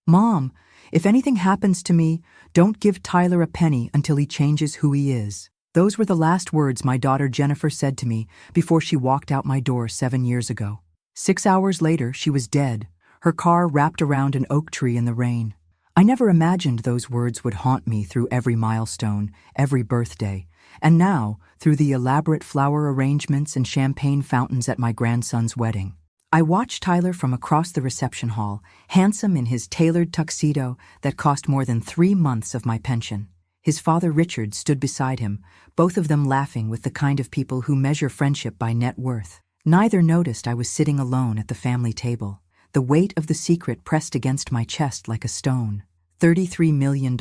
"Mom, if anything happens to me, don't give Tyler a penny until he changes who he is." Those were the last words my daughter Jennifer said to me before she walked out my door 7 years ago. 6 hours later, she was dead, her car wrapped around an oak tree in the rain. I never imagined those words would haunt me through every milestone, every birthday, and now through the elaborate flower arrangements and champagne fountains at my grandson's wedding. I watched Tyler from across the reception hall, handsome in his tailored tuxedo that cost more than 3 months of my pension. His father Richard stood beside him, both of them laughing with the kind of people who measure friendship by net worth. Neither noticed I was sitting alone at the family table, the weight of the secret pressed against my chest like a stone. $33 million,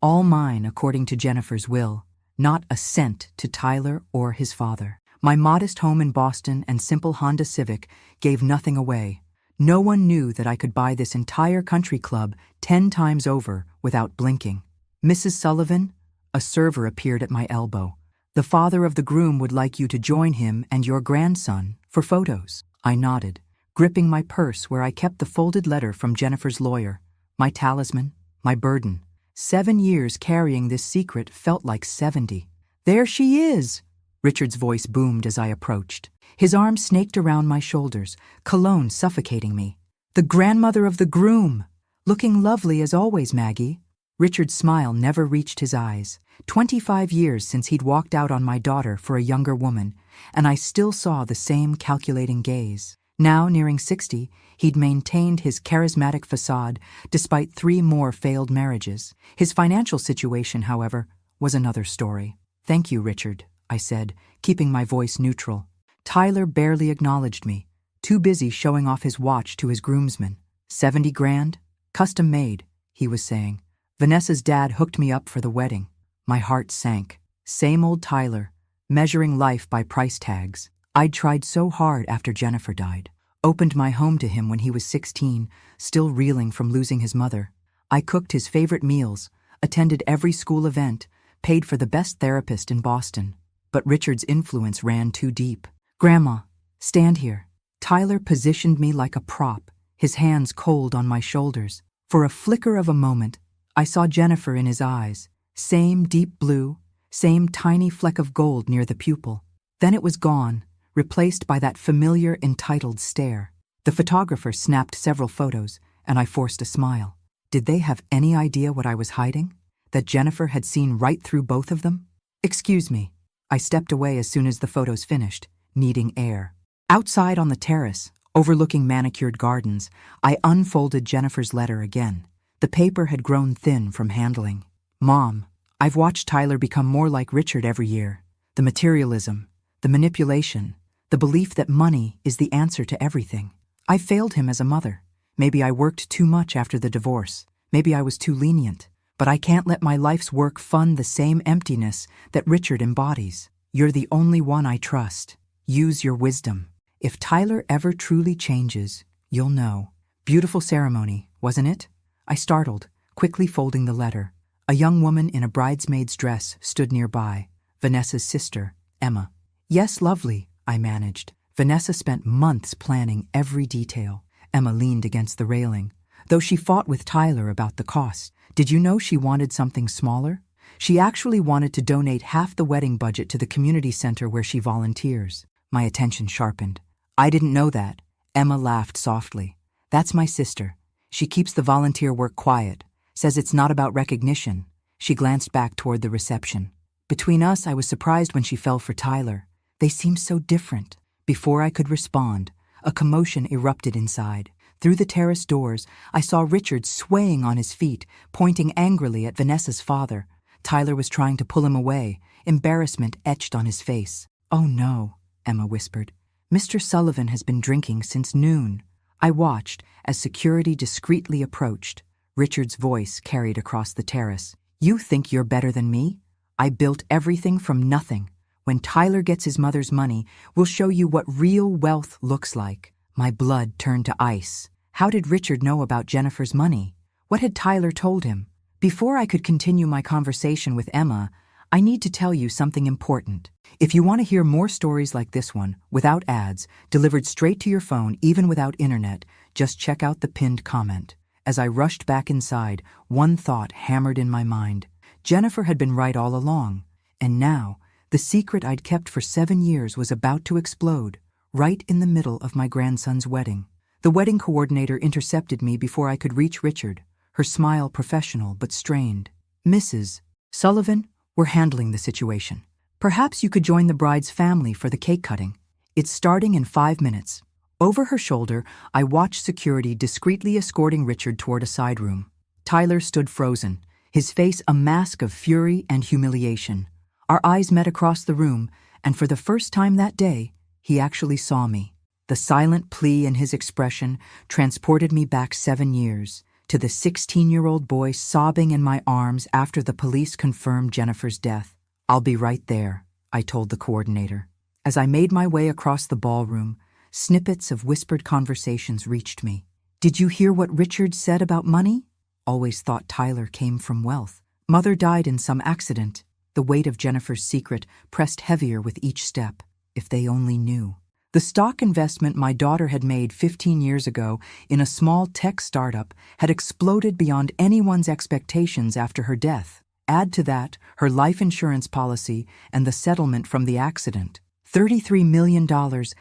all mine according to Jennifer's will, not a cent to Tyler or his father. My modest home in Boston and simple Honda Civic gave nothing away. No one knew that I could buy this entire country club 10 times over without blinking. "Mrs. Sullivan," a server appeared at my elbow. "The father of the groom would like you to join him and your grandson for photos." I nodded, gripping my purse where I kept the folded letter from Jennifer's lawyer, my talisman, my burden. 7 years carrying this secret felt like 70. "There she is!" Richard's voice boomed as I approached. His arm snaked around my shoulders, cologne suffocating me. "The grandmother of the groom! Looking lovely as always, Maggie." Richard's smile never reached his eyes. 25 years since he'd walked out on my daughter for a younger woman, and I still saw the same calculating gaze. Now, nearing 60, he'd maintained his charismatic facade despite 3 more failed marriages. His financial situation, however, was another story. "Thank you, Richard," I said, keeping my voice neutral. Tyler barely acknowledged me, too busy showing off his watch to his groomsmen. 70 grand? Custom made, he was saying. Vanessa's dad hooked me up for the wedding. My heart sank. Same old Tyler, measuring life by price tags. I'd tried so hard after Jennifer died. Opened my home to him when he was 16, still reeling from losing his mother. I cooked his favorite meals, attended every school event, paid for the best therapist in Boston. But Richard's influence ran too deep. "Grandma, stand here." Tyler positioned me like a prop, his hands cold on my shoulders. For a flicker of a moment, I saw Jennifer in his eyes, same deep blue, same tiny fleck of gold near the pupil. Then it was gone, replaced by that familiar, entitled stare. The photographer snapped several photos, and I forced a smile. Did they have any idea what I was hiding? That Jennifer had seen right through both of them? "Excuse me." I stepped away as soon as the photos finished, needing air. Outside on the terrace, overlooking manicured gardens, I unfolded Jennifer's letter again. The paper had grown thin from handling. "Mom, I've watched Tyler become more like Richard every year. The materialism, the manipulation, the belief that money is the answer to everything. I failed him as a mother. Maybe I worked too much after the divorce. Maybe I was too lenient. But I can't let my life's work fund the same emptiness that Richard embodies. You're the only one I trust. Use your wisdom. If Tyler ever truly changes, you'll know." Beautiful ceremony, wasn't it? I startled, quickly folding the letter. A young woman in a bridesmaid's dress stood nearby, Vanessa's sister, Emma. "Yes, lovely," I managed. Vanessa spent months planning every detail. Emma leaned against the railing, though she fought with Tyler about the cost. Did you know she wanted something smaller? She actually wanted to donate half the wedding budget to the community center where she volunteers. My attention sharpened. "I didn't know that." Emma laughed softly. "That's my sister. She keeps the volunteer work quiet, says it's not about recognition." She glanced back toward the reception. "Between us, I was surprised when she fell for Tyler. They seemed so different." Before I could respond, a commotion erupted inside. Through the terrace doors, I saw Richard swaying on his feet, pointing angrily at Vanessa's father. Tyler was trying to pull him away, embarrassment etched on his face. "Oh no," Emma whispered. "Mr. Sullivan has been drinking since noon." I watched as security discreetly approached. Richard's voice carried across the terrace. "You think you're better than me? I built everything from nothing. When Tyler gets his mother's money, we'll show you what real wealth looks like." My blood turned to ice. How did Richard know about Jennifer's money? What had Tyler told him? Before I could continue my conversation with Emma, I need to tell you something important. If you want to hear more stories like this one, without ads, delivered straight to your phone even without internet, just check out the pinned comment. As I rushed back inside, one thought hammered in my mind. Jennifer had been right all along, and now, the secret I'd kept for 7 years was about to explode, right in the middle of my grandson's wedding. The wedding coordinator intercepted me before I could reach Richard, her smile professional but strained. "Mrs. Sullivan, we're handling the situation. Perhaps you could join the bride's family for the cake cutting. It's starting in 5 minutes." Over her shoulder, I watched security discreetly escorting Richard toward a side room. Tyler stood frozen, his face a mask of fury and humiliation. Our eyes met across the room, and for the first time that day, he actually saw me. The silent plea in his expression transported me back 7 years, to the 16-year-old boy sobbing in my arms after the police confirmed Jennifer's death. "I'll be right there," I told the coordinator. As I made my way across the ballroom, snippets of whispered conversations reached me. "Did you hear what Richard said about money? Always thought Tyler came from wealth. Mother died in some accident." The weight of Jennifer's secret pressed heavier with each step. If they only knew. The stock investment my daughter had made 15 years ago in a small tech startup had exploded beyond anyone's expectations after her death. Add to that her life insurance policy and the settlement from the accident. $33 million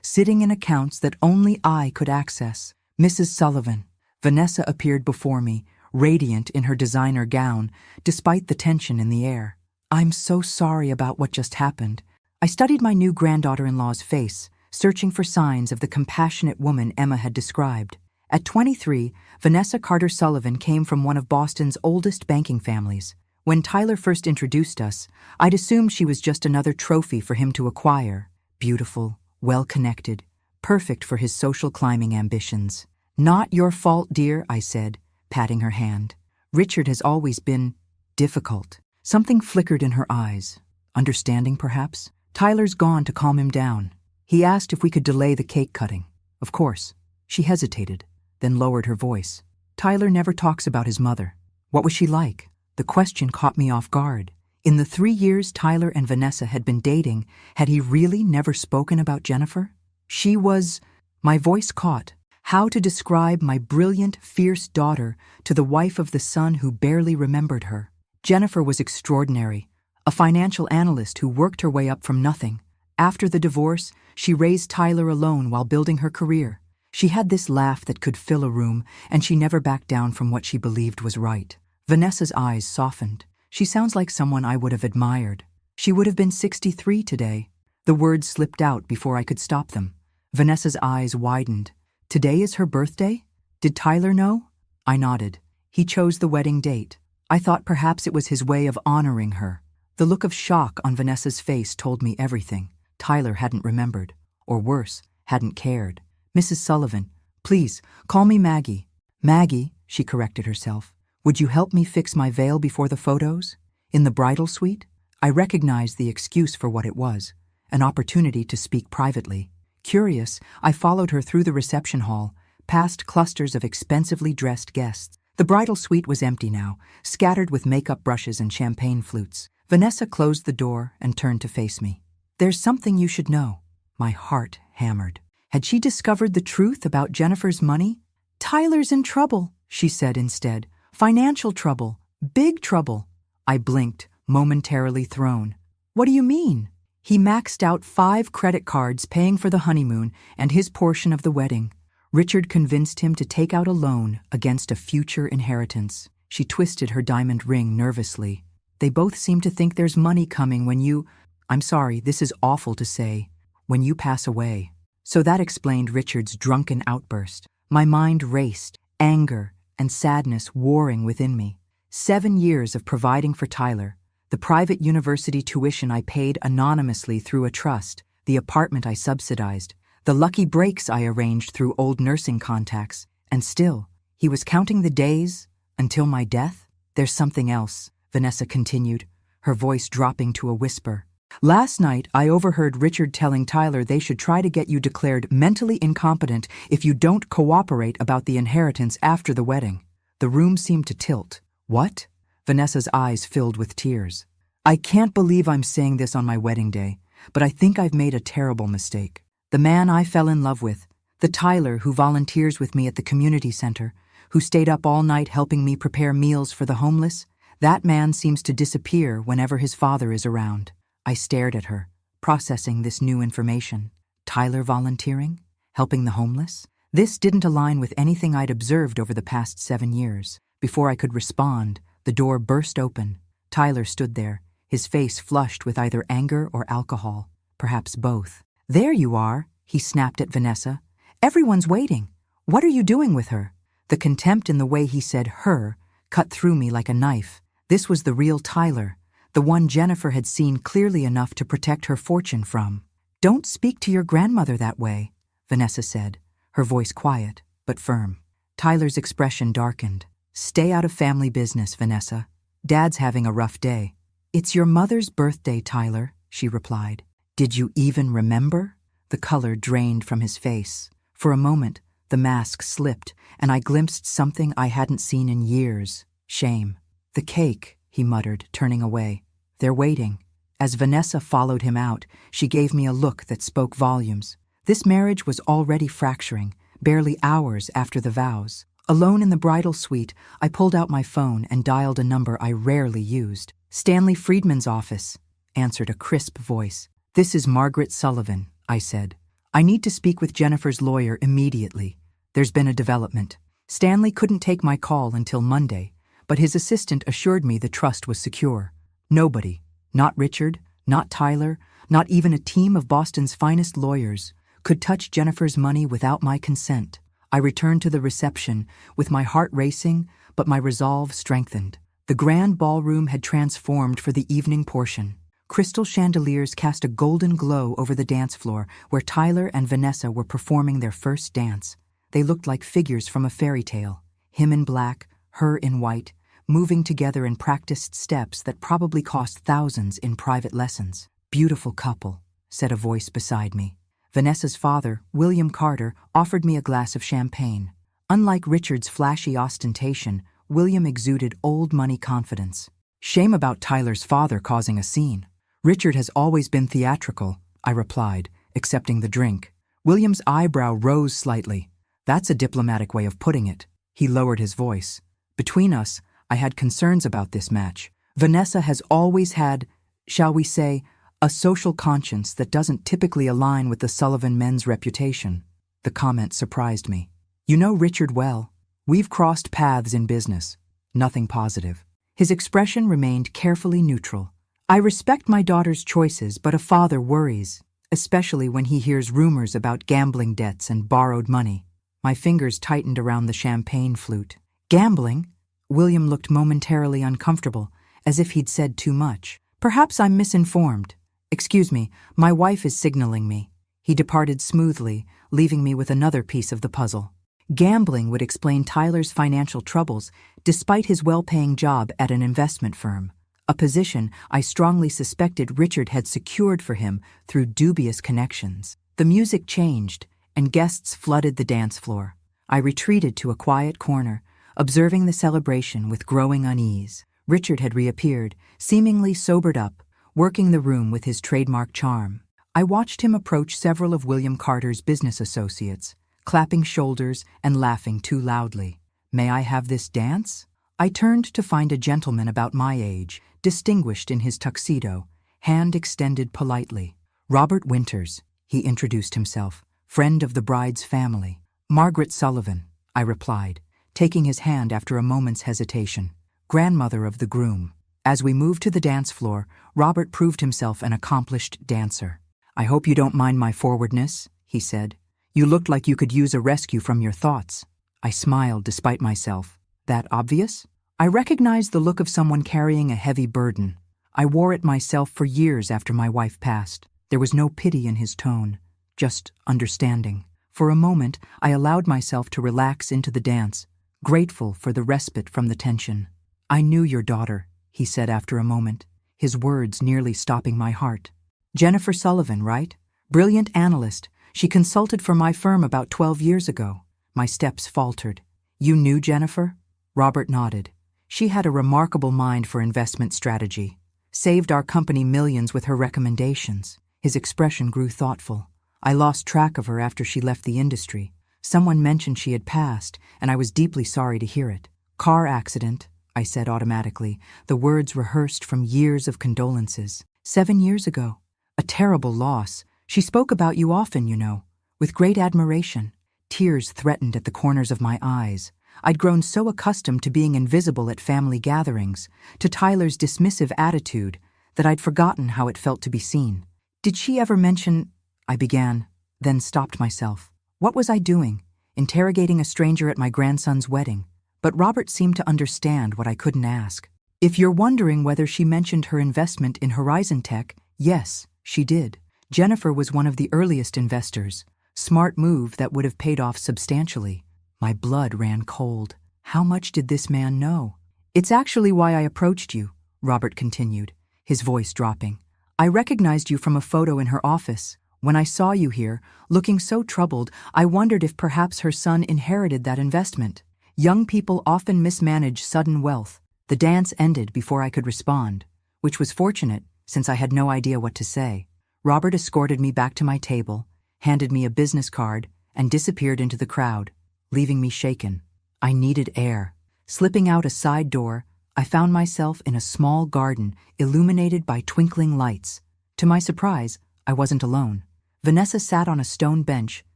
sitting in accounts that only I could access. "Mrs. Sullivan." Vanessa appeared before me, radiant in her designer gown, despite the tension in the air. "I'm so sorry about what just happened." I studied my new granddaughter-in-law's face, searching for signs of the compassionate woman Emma had described. At 23, Vanessa Carter Sullivan came from one of Boston's oldest banking families. When Tyler first introduced us, I'd assumed she was just another trophy for him to acquire. Beautiful, well-connected, perfect for his social climbing ambitions. "Not your fault, dear," I said, patting her hand. "Richard has always been difficult." Something flickered in her eyes. Understanding, perhaps? "Tyler's gone to calm him down. He asked if we could delay the cake cutting." "Of course." She hesitated, then lowered her voice. "Tyler never talks about his mother. What was she like?" The question caught me off guard. In the 3 years Tyler and Vanessa had been dating, had he really never spoken about Jennifer? She was... My voice caught. How to describe my brilliant, fierce daughter to the wife of the son who barely remembered her? Jennifer was extraordinary, a financial analyst who worked her way up from nothing. After the divorce, she raised Tyler alone while building her career. She had this laugh that could fill a room, and she never backed down from what she believed was right. Vanessa's eyes softened. "She sounds like someone I would have admired." She would have been 63 today. The words slipped out before I could stop them. Vanessa's eyes widened. "Today is her birthday? Did Tyler know?" I nodded. "He chose the wedding date. I thought perhaps it was his way of honoring her." The look of shock on Vanessa's face told me everything. Tyler hadn't remembered. Or worse, hadn't cared. "Mrs. Sullivan, please, call me Maggie." "Maggie," she corrected herself. "Would you help me fix my veil before the photos? In the bridal suite?" I recognized the excuse for what it was. An opportunity to speak privately. Curious, I followed her through the reception hall, past clusters of expensively dressed guests. The bridal suite was empty now, scattered with makeup brushes and champagne flutes. Vanessa closed the door and turned to face me. "There's something you should know." My heart hammered. Had she discovered the truth about Jennifer's money? "Tyler's in trouble," she said instead. "Financial trouble. Big trouble." I blinked, momentarily thrown. "What do you mean?" "He maxed out 5 credit cards paying for the honeymoon and his portion of the wedding. Richard convinced him to take out a loan against a future inheritance." She twisted her diamond ring nervously. "They both seem to think there's money coming when you... I'm sorry, this is awful to say. When you pass away." So that explained Richard's drunken outburst. My mind raced, anger and sadness warring within me. 7 years of providing for Tyler, the private university tuition I paid anonymously through a trust, the apartment I subsidized, the lucky breaks I arranged through old nursing contacts, and still, he was counting the days until my death? "There's something else," Vanessa continued, her voice dropping to a whisper. "Last night, I overheard Richard telling Tyler they should try to get you declared mentally incompetent if you don't cooperate about the inheritance after the wedding." The room seemed to tilt. "What?" Vanessa's eyes filled with tears. "I can't believe I'm saying this on my wedding day, but I think I've made a terrible mistake. The man I fell in love with, the Tyler who volunteers with me at the community center, who stayed up all night helping me prepare meals for the homeless? That man seems to disappear whenever his father is around. I stared at her, processing this new information. Tyler volunteering? Helping the homeless? This didn't align with anything I'd observed over the past 7 years. Before I could respond, the door burst open. Tyler stood there, his face flushed with either anger or alcohol, perhaps both. "There you are," he snapped at Vanessa. "Everyone's waiting. What are you doing with her?" The contempt in the way he said "her" cut through me like a knife. This was the real Tyler, the one Jennifer had seen clearly enough to protect her fortune from. "Don't speak to your grandmother that way," Vanessa said, her voice quiet but firm. Tyler's expression darkened. "Stay out of family business, Vanessa. Dad's having a rough day." "It's your mother's birthday, Tyler," she replied. "Did you even remember?" The color drained from his face. For a moment, the mask slipped, and I glimpsed something I hadn't seen in years: shame. "The cake," he muttered, turning away. "They're waiting." As Vanessa followed him out, she gave me a look that spoke volumes. This marriage was already fracturing, barely hours after the vows. Alone in the bridal suite, I pulled out my phone and dialed a number I rarely used. "Stanley Friedman's office," answered a crisp voice. "This is Margaret Sullivan," I said. "I need to speak with Jennifer's lawyer immediately. There's been a development." Stanley couldn't take my call until Monday, but his assistant assured me the trust was secure. Nobody, not Richard, not Tyler, not even a team of Boston's finest lawyers, could touch Jennifer's money without my consent. I returned to the reception, with my heart racing, but my resolve strengthened. The grand ballroom had transformed for the evening portion. Crystal chandeliers cast a golden glow over the dance floor where Tyler and Vanessa were performing their first dance. They looked like figures from a fairy tale, him in black, her in white, moving together in practiced steps that probably cost thousands in private lessons. "Beautiful couple," said a voice beside me. Vanessa's father, William Carter, offered me a glass of champagne. Unlike Richard's flashy ostentation, William exuded old-money confidence. "Shame about Tyler's father causing a scene. Richard has always been theatrical," I replied, accepting the drink. William's eyebrow rose slightly. "That's a diplomatic way of putting it." He lowered his voice. "Between us, I had concerns about this match. Vanessa has always had, shall we say, a social conscience that doesn't typically align with the Sullivan men's reputation." The comment surprised me. "You know Richard well. We've crossed paths in business." Nothing positive. His expression remained carefully neutral. "I respect my daughter's choices, but a father worries, especially when he hears rumors about gambling debts and borrowed money." My fingers tightened around the champagne flute. "Gambling?" William looked momentarily uncomfortable, as if he'd said too much. "Perhaps I'm misinformed. Excuse me, my wife is signaling me." He departed smoothly, leaving me with another piece of the puzzle. Gambling would explain Tyler's financial troubles despite his well-paying job at an investment firm, a position I strongly suspected Richard had secured for him through dubious connections. The music changed, and guests flooded the dance floor. I retreated to a quiet corner, observing the celebration with growing unease. Richard had reappeared, seemingly sobered up, working the room with his trademark charm. I watched him approach several of William Carter's business associates, clapping shoulders and laughing too loudly. "May I have this dance?" I turned to find a gentleman about my age, distinguished in his tuxedo, hand extended politely. "Robert Winters," he introduced himself, "friend of the bride's family." "Margaret Sullivan," I replied, taking his hand after a moment's hesitation. "Grandmother of the groom." As we moved to the dance floor, Robert proved himself an accomplished dancer. "I hope you don't mind my forwardness," he said. "You looked like you could use a rescue from your thoughts." I smiled despite myself. "That obvious?" I recognized the look of someone carrying a heavy burden. I wore it myself for years after my wife passed. There was no pity in his tone, just understanding. For a moment, I allowed myself to relax into the dance, grateful for the respite from the tension. "I knew your daughter," he said after a moment, his words nearly stopping my heart. "Jennifer Sullivan, right? Brilliant analyst. She consulted for my firm about 12 years ago." My steps faltered. "You knew Jennifer?" Robert nodded. "She had a remarkable mind for investment strategy. Saved our company millions with her recommendations." His expression grew thoughtful. "I lost track of her after she left the industry. Someone mentioned she had passed, and I was deeply sorry to hear it. Car accident, I said automatically, the words rehearsed from years of condolences. 7 years ago. A terrible loss. She spoke about you often, you know, with great admiration. Tears threatened at the corners of my eyes. I'd grown so accustomed to being invisible at family gatherings, to Tyler's dismissive attitude, that I'd forgotten how it felt to be seen. Did she ever mention... I began, then stopped myself. What was I doing? Interrogating a stranger at my grandson's wedding. But Robert seemed to understand what I couldn't ask. If you're wondering whether she mentioned her investment in Horizon Tech, yes, she did. Jennifer was one of the earliest investors. Smart move that would have paid off substantially. My blood ran cold. How much did this man know? It's actually why I approached you, Robert continued, his voice dropping. I recognized you from a photo in her office. When I saw you here, looking so troubled, I wondered if perhaps her son inherited that investment. Young people often mismanage sudden wealth. The dance ended before I could respond, which was fortunate since I had no idea what to say. Robert escorted me back to my table, handed me a business card, and disappeared into the crowd, leaving me shaken. I needed air. Slipping out a side door, I found myself in a small garden illuminated by twinkling lights. To my surprise, I wasn't alone. Vanessa sat on a stone bench,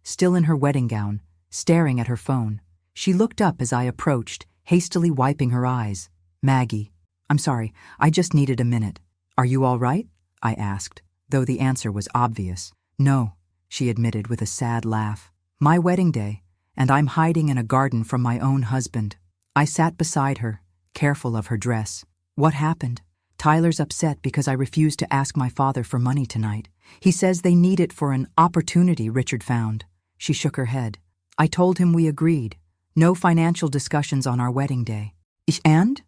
still in her wedding gown, staring at her phone. She looked up as I approached, hastily wiping her eyes. Maggie, I'm sorry, I just needed a minute. Are you all right? I asked, though the answer was obvious. No, she admitted with a sad laugh. My wedding day, and I'm hiding in a garden from my own husband. I sat beside her, careful of her dress. What happened? Tyler's upset because I refused to ask my father for money tonight. He says they need it for an opportunity Richard found. She shook her head. I told him we agreed. No financial discussions on our wedding day. And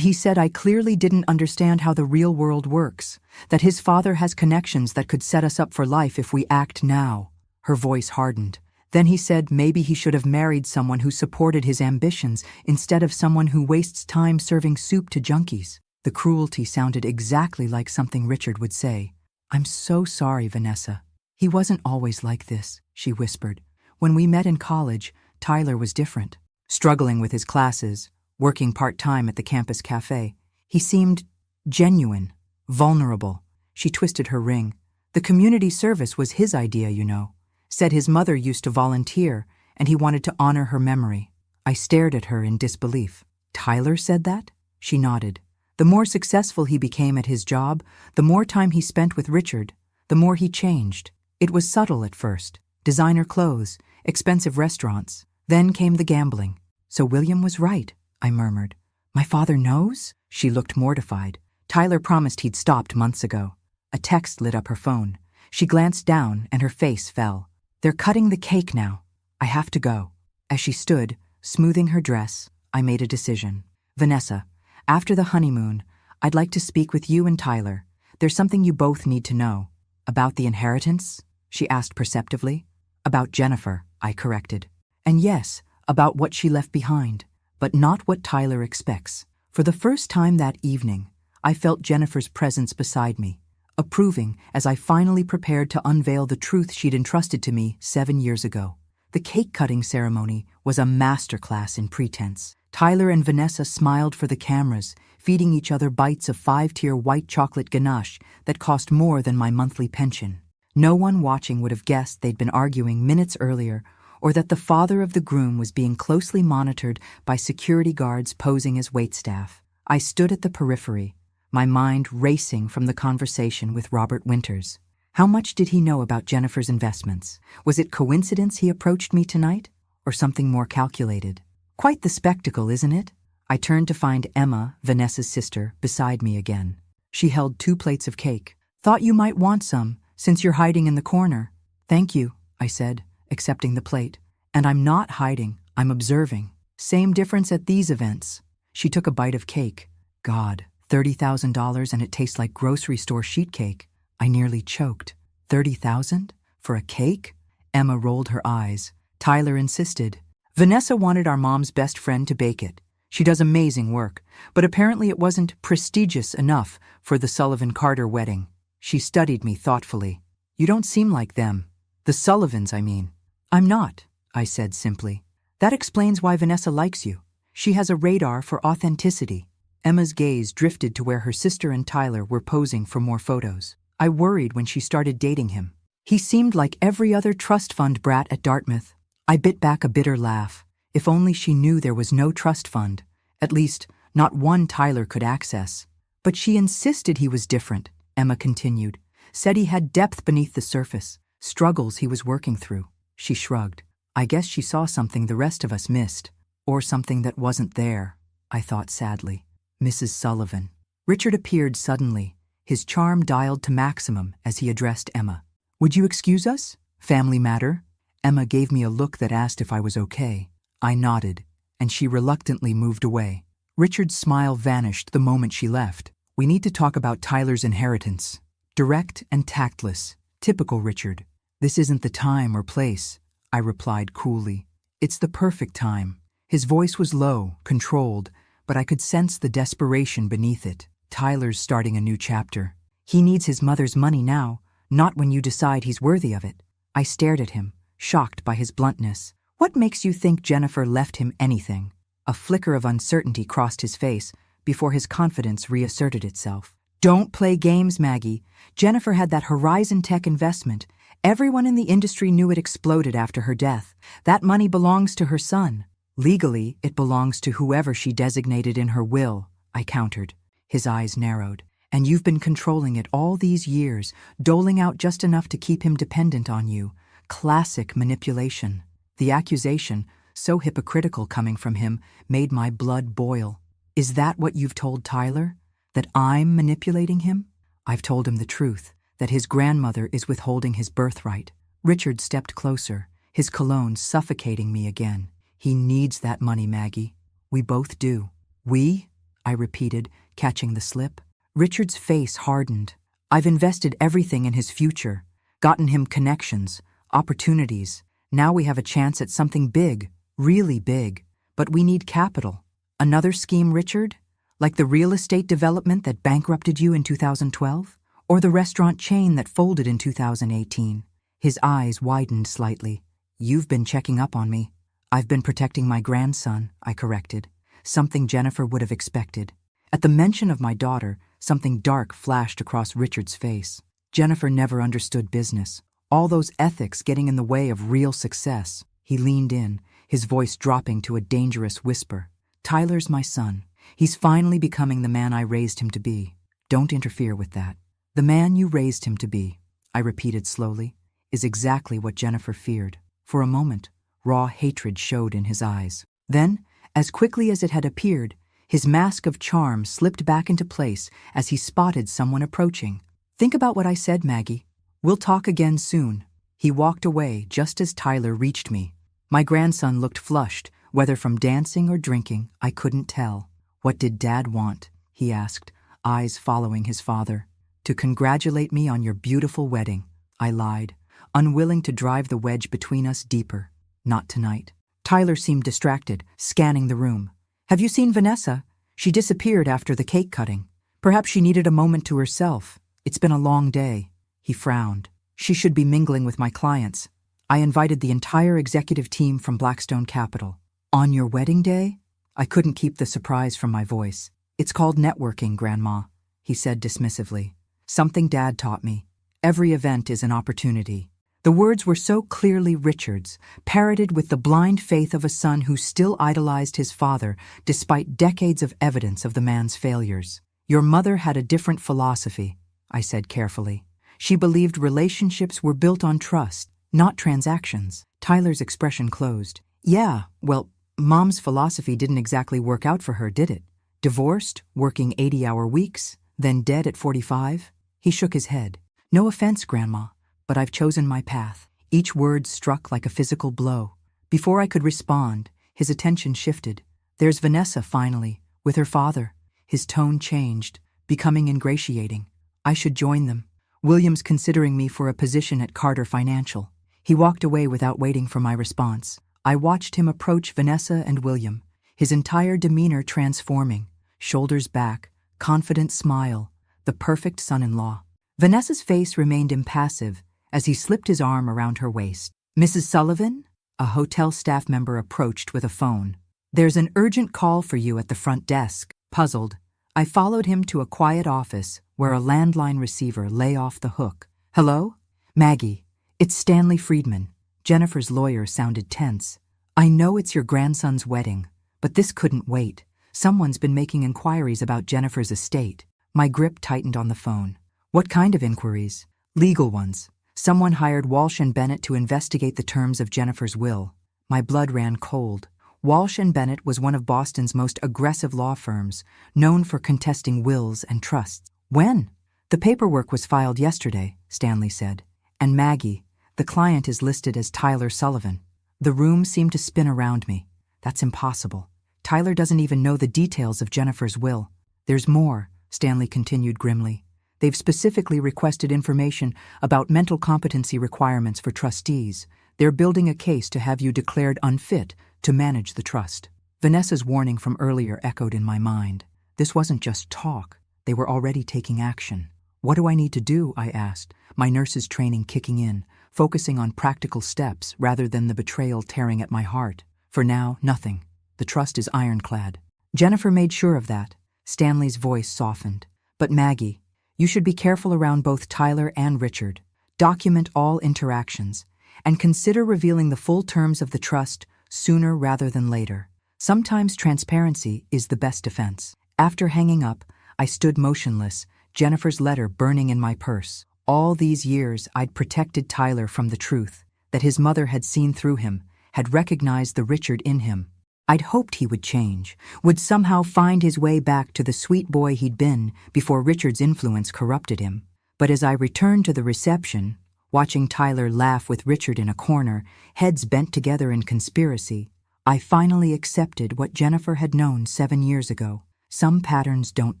he said I clearly didn't understand how the real world works, that his father has connections that could set us up for life if we act now. Her voice hardened. Then he said maybe he should have married someone who supported his ambitions instead of someone who wastes time serving soup to junkies. The cruelty sounded exactly like something Richard would say. I'm so sorry, Vanessa. He wasn't always like this, she whispered. When we met in college, Tyler was different. Struggling with his classes, working part-time at the campus cafe, he seemed genuine, vulnerable. She twisted her ring. The community service was his idea, you know. Said his mother used to volunteer, and he wanted to honor her memory. I stared at her in disbelief. Tyler said that? She nodded. The more successful he became at his job, the more time he spent with Richard, the more he changed. It was subtle at first. Designer clothes, expensive restaurants. Then came the gambling. So William was right, I murmured. My father knows? She looked mortified. Tyler promised he'd stopped months ago. A text lit up her phone. She glanced down and her face fell. They're cutting the cake now. I have to go. As she stood, smoothing her dress, I made a decision. Vanessa, after the honeymoon, I'd like to speak with you and Tyler. There's something you both need to know. About the inheritance? She asked perceptively. About Jennifer, I corrected. And yes, about what she left behind, but not what Tyler expects. For the first time that evening, I felt Jennifer's presence beside me, approving as I finally prepared to unveil the truth she'd entrusted to me 7 years ago. The cake-cutting ceremony was a masterclass in pretense. Tyler and Vanessa smiled for the cameras, feeding each other bites of 5-tier white chocolate ganache that cost more than my monthly pension. No one watching would have guessed they'd been arguing minutes earlier, or that the father of the groom was being closely monitored by security guards posing as waitstaff. I stood at the periphery, my mind racing from the conversation with Robert Winters. How much did he know about Jennifer's investments? Was it coincidence he approached me tonight, or something more calculated? Quite the spectacle, isn't it? I turned to find Emma, Vanessa's sister, beside me again. She held 2 plates of cake. Thought you might want some, since you're hiding in the corner. Thank you, I said, accepting the plate. And I'm not hiding, I'm observing. Same difference at these events. She took a bite of cake. God, $30,000 and it tastes like grocery store sheet cake. I nearly choked. 30,000? For a cake? Emma rolled her eyes. Tyler insisted. Vanessa wanted our mom's best friend to bake it. She does amazing work, but apparently it wasn't prestigious enough for the Sullivan-Carter wedding. She studied me thoughtfully. You don't seem like them. The Sullivans, I mean. I'm not, I said simply. That explains why Vanessa likes you. She has a radar for authenticity. Emma's gaze drifted to where her sister and Tyler were posing for more photos. I worried when she started dating him. He seemed like every other trust fund brat at Dartmouth. I bit back a bitter laugh. If only she knew there was no trust fund. At least, not one Tyler could access. But she insisted he was different, Emma continued. Said he had depth beneath the surface, struggles he was working through. She shrugged. I guess she saw something the rest of us missed. Or something that wasn't there, I thought sadly. Mrs. Sullivan. Richard appeared suddenly, his charm dialed to maximum as he addressed Emma. Would you excuse us? Family matter? Emma gave me a look that asked if I was okay. I nodded, and she reluctantly moved away. Richard's smile vanished the moment she left. We need to talk about Tyler's inheritance. Direct and tactless. Typical Richard. This isn't the time or place, I replied coolly. It's the perfect time. His voice was low, controlled, but I could sense the desperation beneath it. Tyler's starting a new chapter. He needs his mother's money now, not when you decide he's worthy of it. I stared at him, shocked by his bluntness. What makes you think Jennifer left him anything? A flicker of uncertainty crossed his face before his confidence reasserted itself. Don't play games, Maggie. Jennifer had that Horizon Tech investment. Everyone in the industry knew it exploded after her death. That money belongs to her son. Legally, it belongs to whoever she designated in her will, I countered. His eyes narrowed. And you've been controlling it all these years, doling out just enough to keep him dependent on you. Classic manipulation. The accusation, so hypocritical coming from him, made my blood boil. Is that what you've told Tyler? That I'm manipulating him? I've told him the truth, that his grandmother is withholding his birthright. Richard stepped closer, his cologne suffocating me again. He needs that money, Maggie. We both do. We? I repeated, catching the slip. Richard's face hardened. I've invested everything in his future, gotten him connections, opportunities. Now we have a chance at something big, really big. But we need capital. Another scheme, Richard? Like the real estate development that bankrupted you in 2012? Or the restaurant chain that folded in 2018? His eyes widened slightly. You've been checking up on me. I've been protecting my grandson, I corrected. Something Jennifer would have expected. At the mention of my daughter, something dark flashed across Richard's face. Jennifer never understood business. All those ethics getting in the way of real success. He leaned in, his voice dropping to a dangerous whisper. Tyler's my son. He's finally becoming the man I raised him to be. Don't interfere with that. The man you raised him to be, I repeated slowly, is exactly what Jennifer feared. For a moment, raw hatred showed in his eyes. Then, as quickly as it had appeared, his mask of charm slipped back into place as he spotted someone approaching. Think about what I said, Maggie. We'll talk again soon. He walked away just as Tyler reached me. My grandson looked flushed, whether from dancing or drinking, I couldn't tell. What did Dad want? He asked, eyes following his father. To congratulate me on your beautiful wedding, I lied, unwilling to drive the wedge between us deeper. Not tonight. Tyler seemed distracted, scanning the room. Have you seen Vanessa? She disappeared after the cake cutting. Perhaps she needed a moment to herself. It's been a long day. He frowned. She should be mingling with my clients. I invited the entire executive team from Blackstone Capital. On your wedding day? I couldn't keep the surprise from my voice. It's called networking, Grandma, he said dismissively. Something Dad taught me. Every event is an opportunity. The words were so clearly Richard's, parroted with the blind faith of a son who still idolized his father despite decades of evidence of the man's failures. Your mother had a different philosophy, I said carefully. She believed relationships were built on trust, not transactions. Tyler's expression closed. Yeah, well, Mom's philosophy didn't exactly work out for her, did it? Divorced, working 80-hour weeks, then dead at 45? He shook his head. No offense, Grandma, but I've chosen my path. Each word struck like a physical blow. Before I could respond, his attention shifted. There's Vanessa, finally, with her father. His tone changed, becoming ingratiating. I should join them. William's considering me for a position at Carter Financial. He walked away without waiting for my response. I watched him approach Vanessa and William, his entire demeanor transforming, shoulders back, confident smile, the perfect son-in-law. Vanessa's face remained impassive as he slipped his arm around her waist. Mrs. Sullivan? A hotel staff member approached with a phone. "There's an urgent call for you at the front desk." Puzzled, I followed him to a quiet office where a landline receiver lay off the hook. "Hello? Maggie, it's Stanley Friedman." Jennifer's lawyer sounded tense. "I know it's your grandson's wedding, but this couldn't wait. Someone's been making inquiries about Jennifer's estate." My grip tightened on the phone. "What kind of inquiries?" "Legal ones. Someone hired Walsh and Bennett to investigate the terms of Jennifer's will." My blood ran cold. Walsh and Bennett was one of Boston's most aggressive law firms, known for contesting wills and trusts. "When?" "The paperwork was filed yesterday," Stanley said. "And Maggie, the client is listed as Tyler Sullivan." The room seemed to spin around me. "That's impossible. Tyler doesn't even know the details of Jennifer's will." "There's more," Stanley continued grimly. "They've specifically requested information about mental competency requirements for trustees. They're building a case to have you declared unfit to manage the trust." Vanessa's warning from earlier echoed in my mind. This wasn't just talk. They were already taking action. "What do I need to do?" I asked, my nurse's training kicking in, focusing on practical steps rather than the betrayal tearing at my heart. "For now, nothing. The trust is ironclad." "Jennifer made sure of that." Stanley's voice softened. "But Maggie, you should be careful around both Tyler and Richard. Document all interactions, and consider revealing the full terms of the trust sooner rather than later. Sometimes transparency is the best defense." After hanging up, I stood motionless, Jennifer's letter burning in my purse. All these years I'd protected Tyler from the truth, that his mother had seen through him, had recognized the Richard in him. I'd hoped he would change, would somehow find his way back to the sweet boy he'd been before Richard's influence corrupted him. But as I returned to the reception, watching Tyler laugh with Richard in a corner, heads bent together in conspiracy, I finally accepted what Jennifer had known 7 years ago. Some patterns don't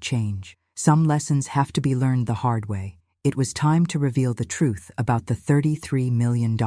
change. Some lessons have to be learned the hard way. It was time to reveal the truth about the $33 million.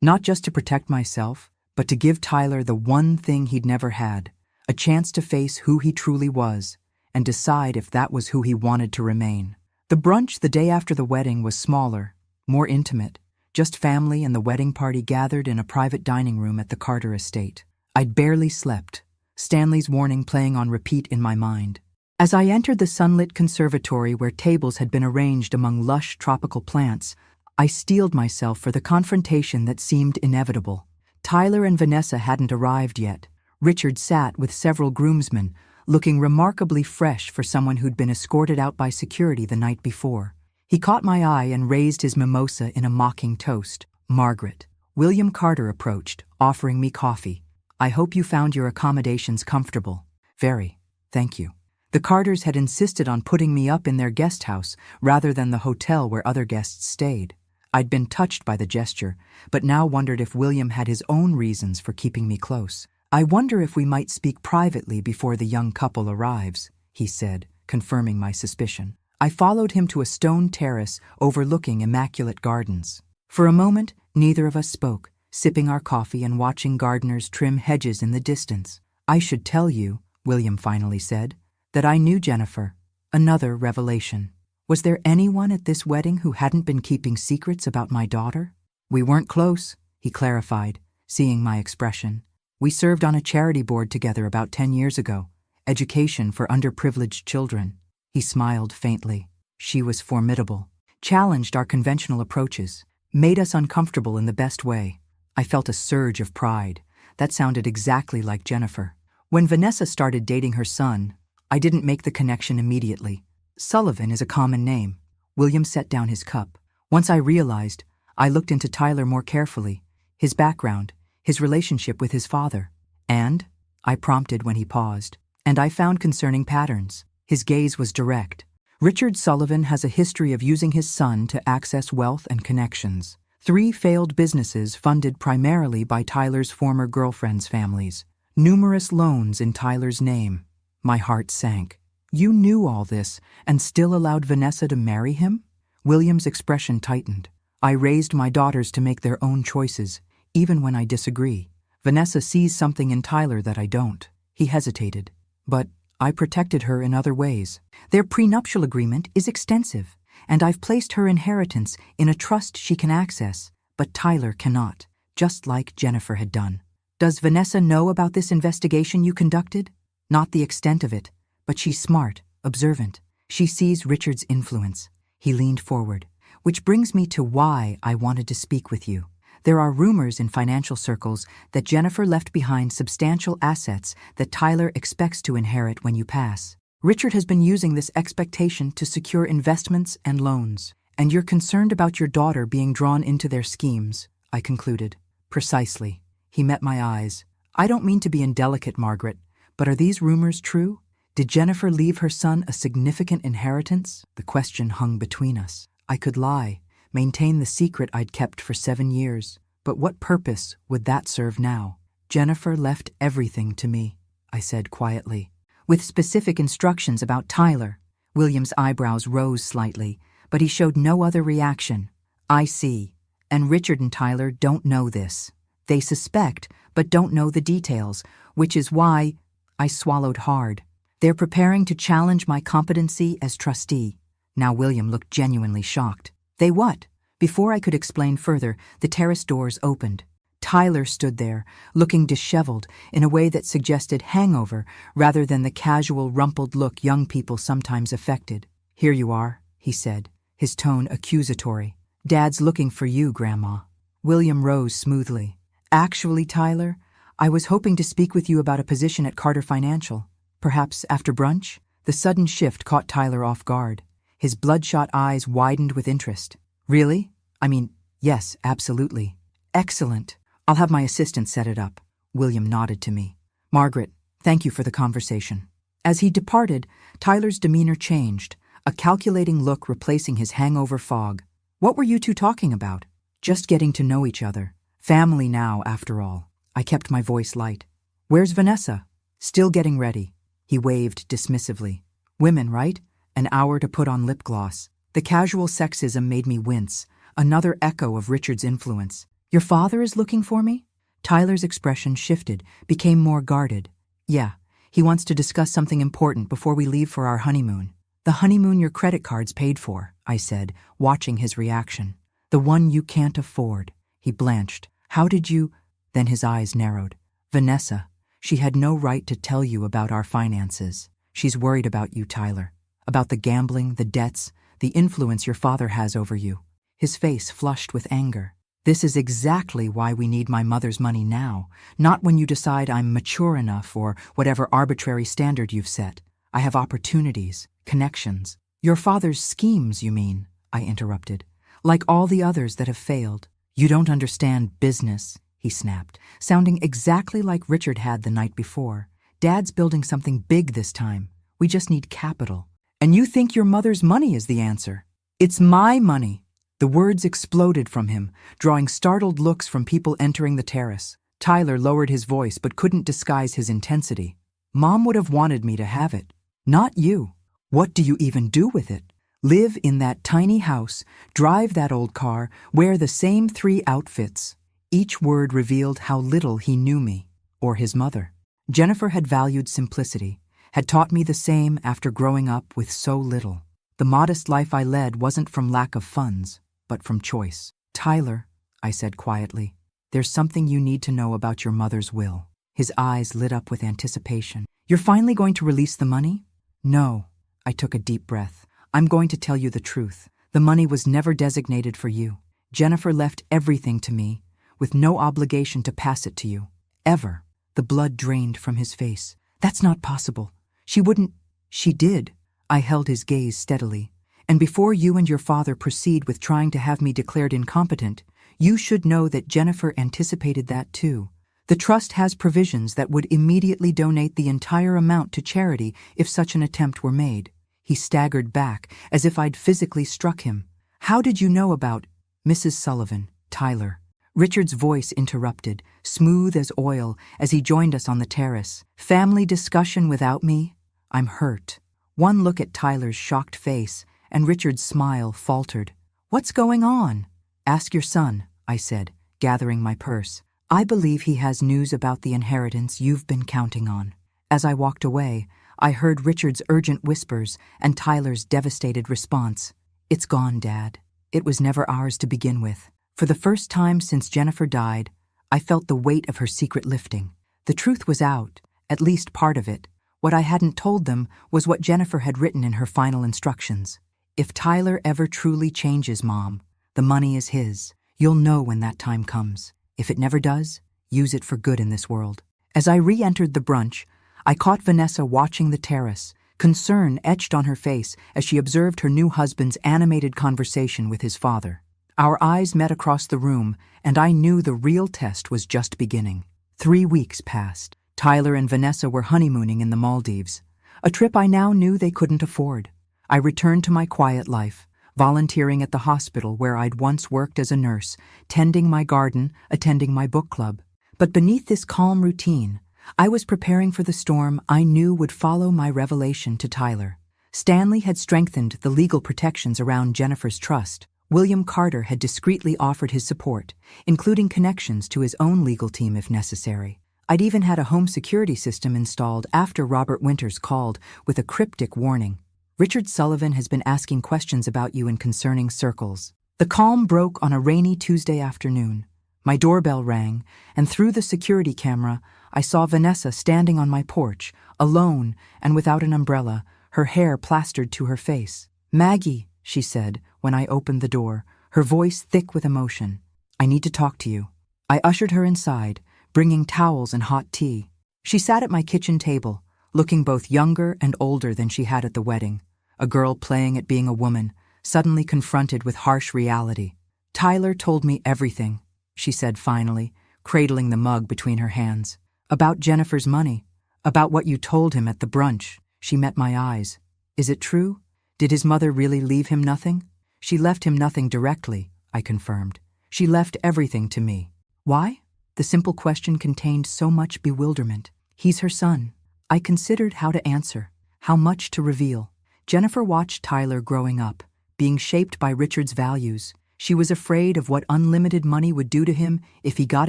Not just to protect myself, but to give Tyler the one thing he'd never had, a chance to face who he truly was, and decide if that was who he wanted to remain. The brunch the day after the wedding was smaller, more intimate, just family and the wedding party gathered in a private dining room at the Carter estate. I'd barely slept, Stanley's warning playing on repeat in my mind. As I entered the sunlit conservatory where tables had been arranged among lush tropical plants, I steeled myself for the confrontation that seemed inevitable. Tyler and Vanessa hadn't arrived yet. Richard sat with several groomsmen, looking remarkably fresh for someone who'd been escorted out by security the night before. He caught my eye and raised his mimosa in a mocking toast. "Margaret." William Carter approached, offering me coffee. "I hope you found your accommodations comfortable." "Very, thank you." The Carters had insisted on putting me up in their guest house rather than the hotel where other guests stayed. I'd been touched by the gesture, but now wondered if William had his own reasons for keeping me close. "I wonder if we might speak privately before the young couple arrives," he said, confirming my suspicion. I followed him to a stone terrace overlooking immaculate gardens. For a moment, neither of us spoke, sipping our coffee and watching gardeners trim hedges in the distance. "I should tell you," William finally said, "that I knew Jennifer." Another revelation. Was there anyone at this wedding who hadn't been keeping secrets about my daughter? "We weren't close," he clarified, seeing my expression. "We served on a charity board together about 10 years ago, education for underprivileged children." He smiled faintly. "She was formidable, challenged our conventional approaches, made us uncomfortable in the best way." I felt a surge of pride. That sounded exactly like Jennifer. When Vanessa started dating her son, I didn't make the connection immediately. Sullivan is a common name. William set down his cup. Once I realized, I looked into Tyler more carefully, his background, his relationship with his father. "And?" I prompted when he paused. "And I found concerning patterns." His gaze was direct. "Richard Sullivan has a history of using his son to access wealth and connections. 3 failed businesses funded primarily by Tyler's former girlfriends' families. Numerous loans in Tyler's name." My heart sank. "You knew all this and still allowed Vanessa to marry him?" William's expression tightened. "I raised my daughters to make their own choices, even when I disagree. Vanessa sees something in Tyler that I don't." He hesitated. "But I protected her in other ways. Their prenuptial agreement is extensive, and I've placed her inheritance in a trust she can access, but Tyler cannot. just like Jennifer had done. Does Vanessa know about this investigation you conducted? Not the extent of it, but she's smart, observant. She sees Richard's influence. He leaned forward. Which brings me to why I wanted to speak with you. There are rumors in financial circles that Jennifer left behind substantial assets that Tyler expects to inherit when you pass. Richard has been using this expectation to secure investments and loans, and you're concerned about your daughter being drawn into their schemes, I concluded. Precisely. He met my eyes. I don't mean to be indelicate, Margaret, but are these rumors true? Did Jennifer leave her son a significant inheritance? The question hung between us. I could lie, maintain the secret I'd kept for 7 years, but what purpose would that serve now? Jennifer left everything to me, I said quietly, with specific instructions about Tyler. William's eyebrows rose slightly, but he showed no other reaction. I see. And Richard and Tyler don't know this. They suspect, but don't know the details, which is why I swallowed hard. They're preparing to challenge my competency as trustee. Now William looked genuinely shocked. They what? Before I could explain further, the terrace doors opened. Tyler stood there, looking disheveled in a way that suggested hangover rather than the casual, rumpled look young people sometimes affected. Here you are, he said, his tone accusatory. Dad's looking for you, Grandma. William rose smoothly. Actually, Tyler, I was hoping to speak with you about a position at Carter Financial. Perhaps after brunch? The sudden shift caught Tyler off guard. His bloodshot eyes widened with interest. Really? I mean, yes, absolutely. Excellent. I'll have my assistant set it up. William nodded to me. Margaret, thank you for the conversation. As he departed, Tyler's demeanor changed, a calculating look replacing his hangover fog. What were you two talking about? Just getting to know each other. Family now, after all. I kept my voice light. Where's Vanessa? Still getting ready. He waved dismissively. Women, right? An hour to put on lip gloss. The casual sexism made me wince, another echo of Richard's influence. Your father is looking for me? Tyler's expression shifted, became more guarded. Yeah, he wants to discuss something important before we leave for our honeymoon. The honeymoon your credit cards paid for, I said, watching his reaction. The one you can't afford. He blanched. How did you? Then his eyes narrowed. Vanessa, she had no right to tell you about our finances. She's worried about you, Tyler. About the gambling, the debts, the influence your father has over you. His face flushed with anger. This is exactly why we need my mother's money now, not when you decide I'm mature enough or whatever arbitrary standard you've set. I have opportunities, connections. Your father's schemes, you mean, I interrupted. Like all the others that have failed. You don't understand business, he snapped, sounding exactly like Richard had the night before. Dad's building something big this time. We just need capital. And you think your mother's money is the answer? It's my money. The words exploded from him, drawing startled looks from people entering the terrace. Tyler lowered his voice but couldn't disguise his intensity. Mom would have wanted me to have it. Not you. What do you even do with it? Live in that tiny house, drive that old car, wear the same 3 outfits. Each word revealed how little he knew me, or his mother. Jennifer had valued simplicity, had taught me the same after growing up with so little. The modest life I led wasn't from lack of funds, but from choice. Tyler, I said quietly, there's something you need to know about your mother's will. His eyes lit up with anticipation. You're finally going to release the money? No. I took a deep breath. I'm going to tell you the truth. The money was never designated for you. Jennifer left everything to me, with no obligation to pass it to you. Ever. The blood drained from his face. That's not possible. She wouldn't. She did. I held his gaze steadily. And before you and your father proceed with trying to have me declared incompetent, you should know that Jennifer anticipated that too. The trust has provisions that would immediately donate the entire amount to charity if such an attempt were made. He staggered back, as if I'd physically struck him. How did you know about Mrs. Sullivan, Tyler? Richard's voice interrupted, smooth as oil, as he joined us on the terrace. Family discussion without me? I'm hurt. One look at Tyler's shocked face, and Richard's smile faltered. What's going on? Ask your son, I said, gathering my purse. I believe he has news about the inheritance you've been counting on. As I walked away, I heard Richard's urgent whispers and Tyler's devastated response. It's gone, Dad. It was never ours to begin with. For the first time since Jennifer died, I felt the weight of her secret lifting. The truth was out, at least part of it. What I hadn't told them was what Jennifer had written in her final instructions. If Tyler ever truly changes, Mom, the money is his. You'll know when that time comes. If it never does, use it for good in this world. As I re-entered the brunch, I caught Vanessa watching the terrace, concern etched on her face as she observed her new husband's animated conversation with his father. Our eyes met across the room, and I knew the real test was just beginning. 3 weeks passed. Tyler and Vanessa were honeymooning in the Maldives, a trip I now knew they couldn't afford. I returned to my quiet life, volunteering at the hospital where I'd once worked as a nurse, tending my garden, attending my book club. But beneath this calm routine, I was preparing for the storm I knew would follow my revelation to Tyler. Stanley had strengthened the legal protections around Jennifer's trust. William Carter had discreetly offered his support, including connections to his own legal team if necessary. I'd even had a home security system installed after Robert Winters called with a cryptic warning. Richard Sullivan has been asking questions about you in concerning circles. The calm broke on a rainy Tuesday afternoon. My doorbell rang, and through the security camera, I saw Vanessa standing on my porch, alone and without an umbrella, her hair plastered to her face. "Maggie," she said when I opened the door, her voice thick with emotion. "I need to talk to you." I ushered her inside, bringing towels and hot tea. She sat at my kitchen table, looking both younger and older than she had at the wedding, a girl playing at being a woman, suddenly confronted with harsh reality. "Tyler told me everything," she said finally, cradling the mug between her hands. "About Jennifer's money, about what you told him at the brunch." She met my eyes. "Is it true? Did his mother really leave him nothing?" "She left him nothing directly," I confirmed. "She left everything to me." "Why?" The simple question contained so much bewilderment. "He's her son." I considered how to answer, how much to reveal. Jennifer watched Tyler growing up, being shaped by Richard's values. She was afraid of what unlimited money would do to him if he got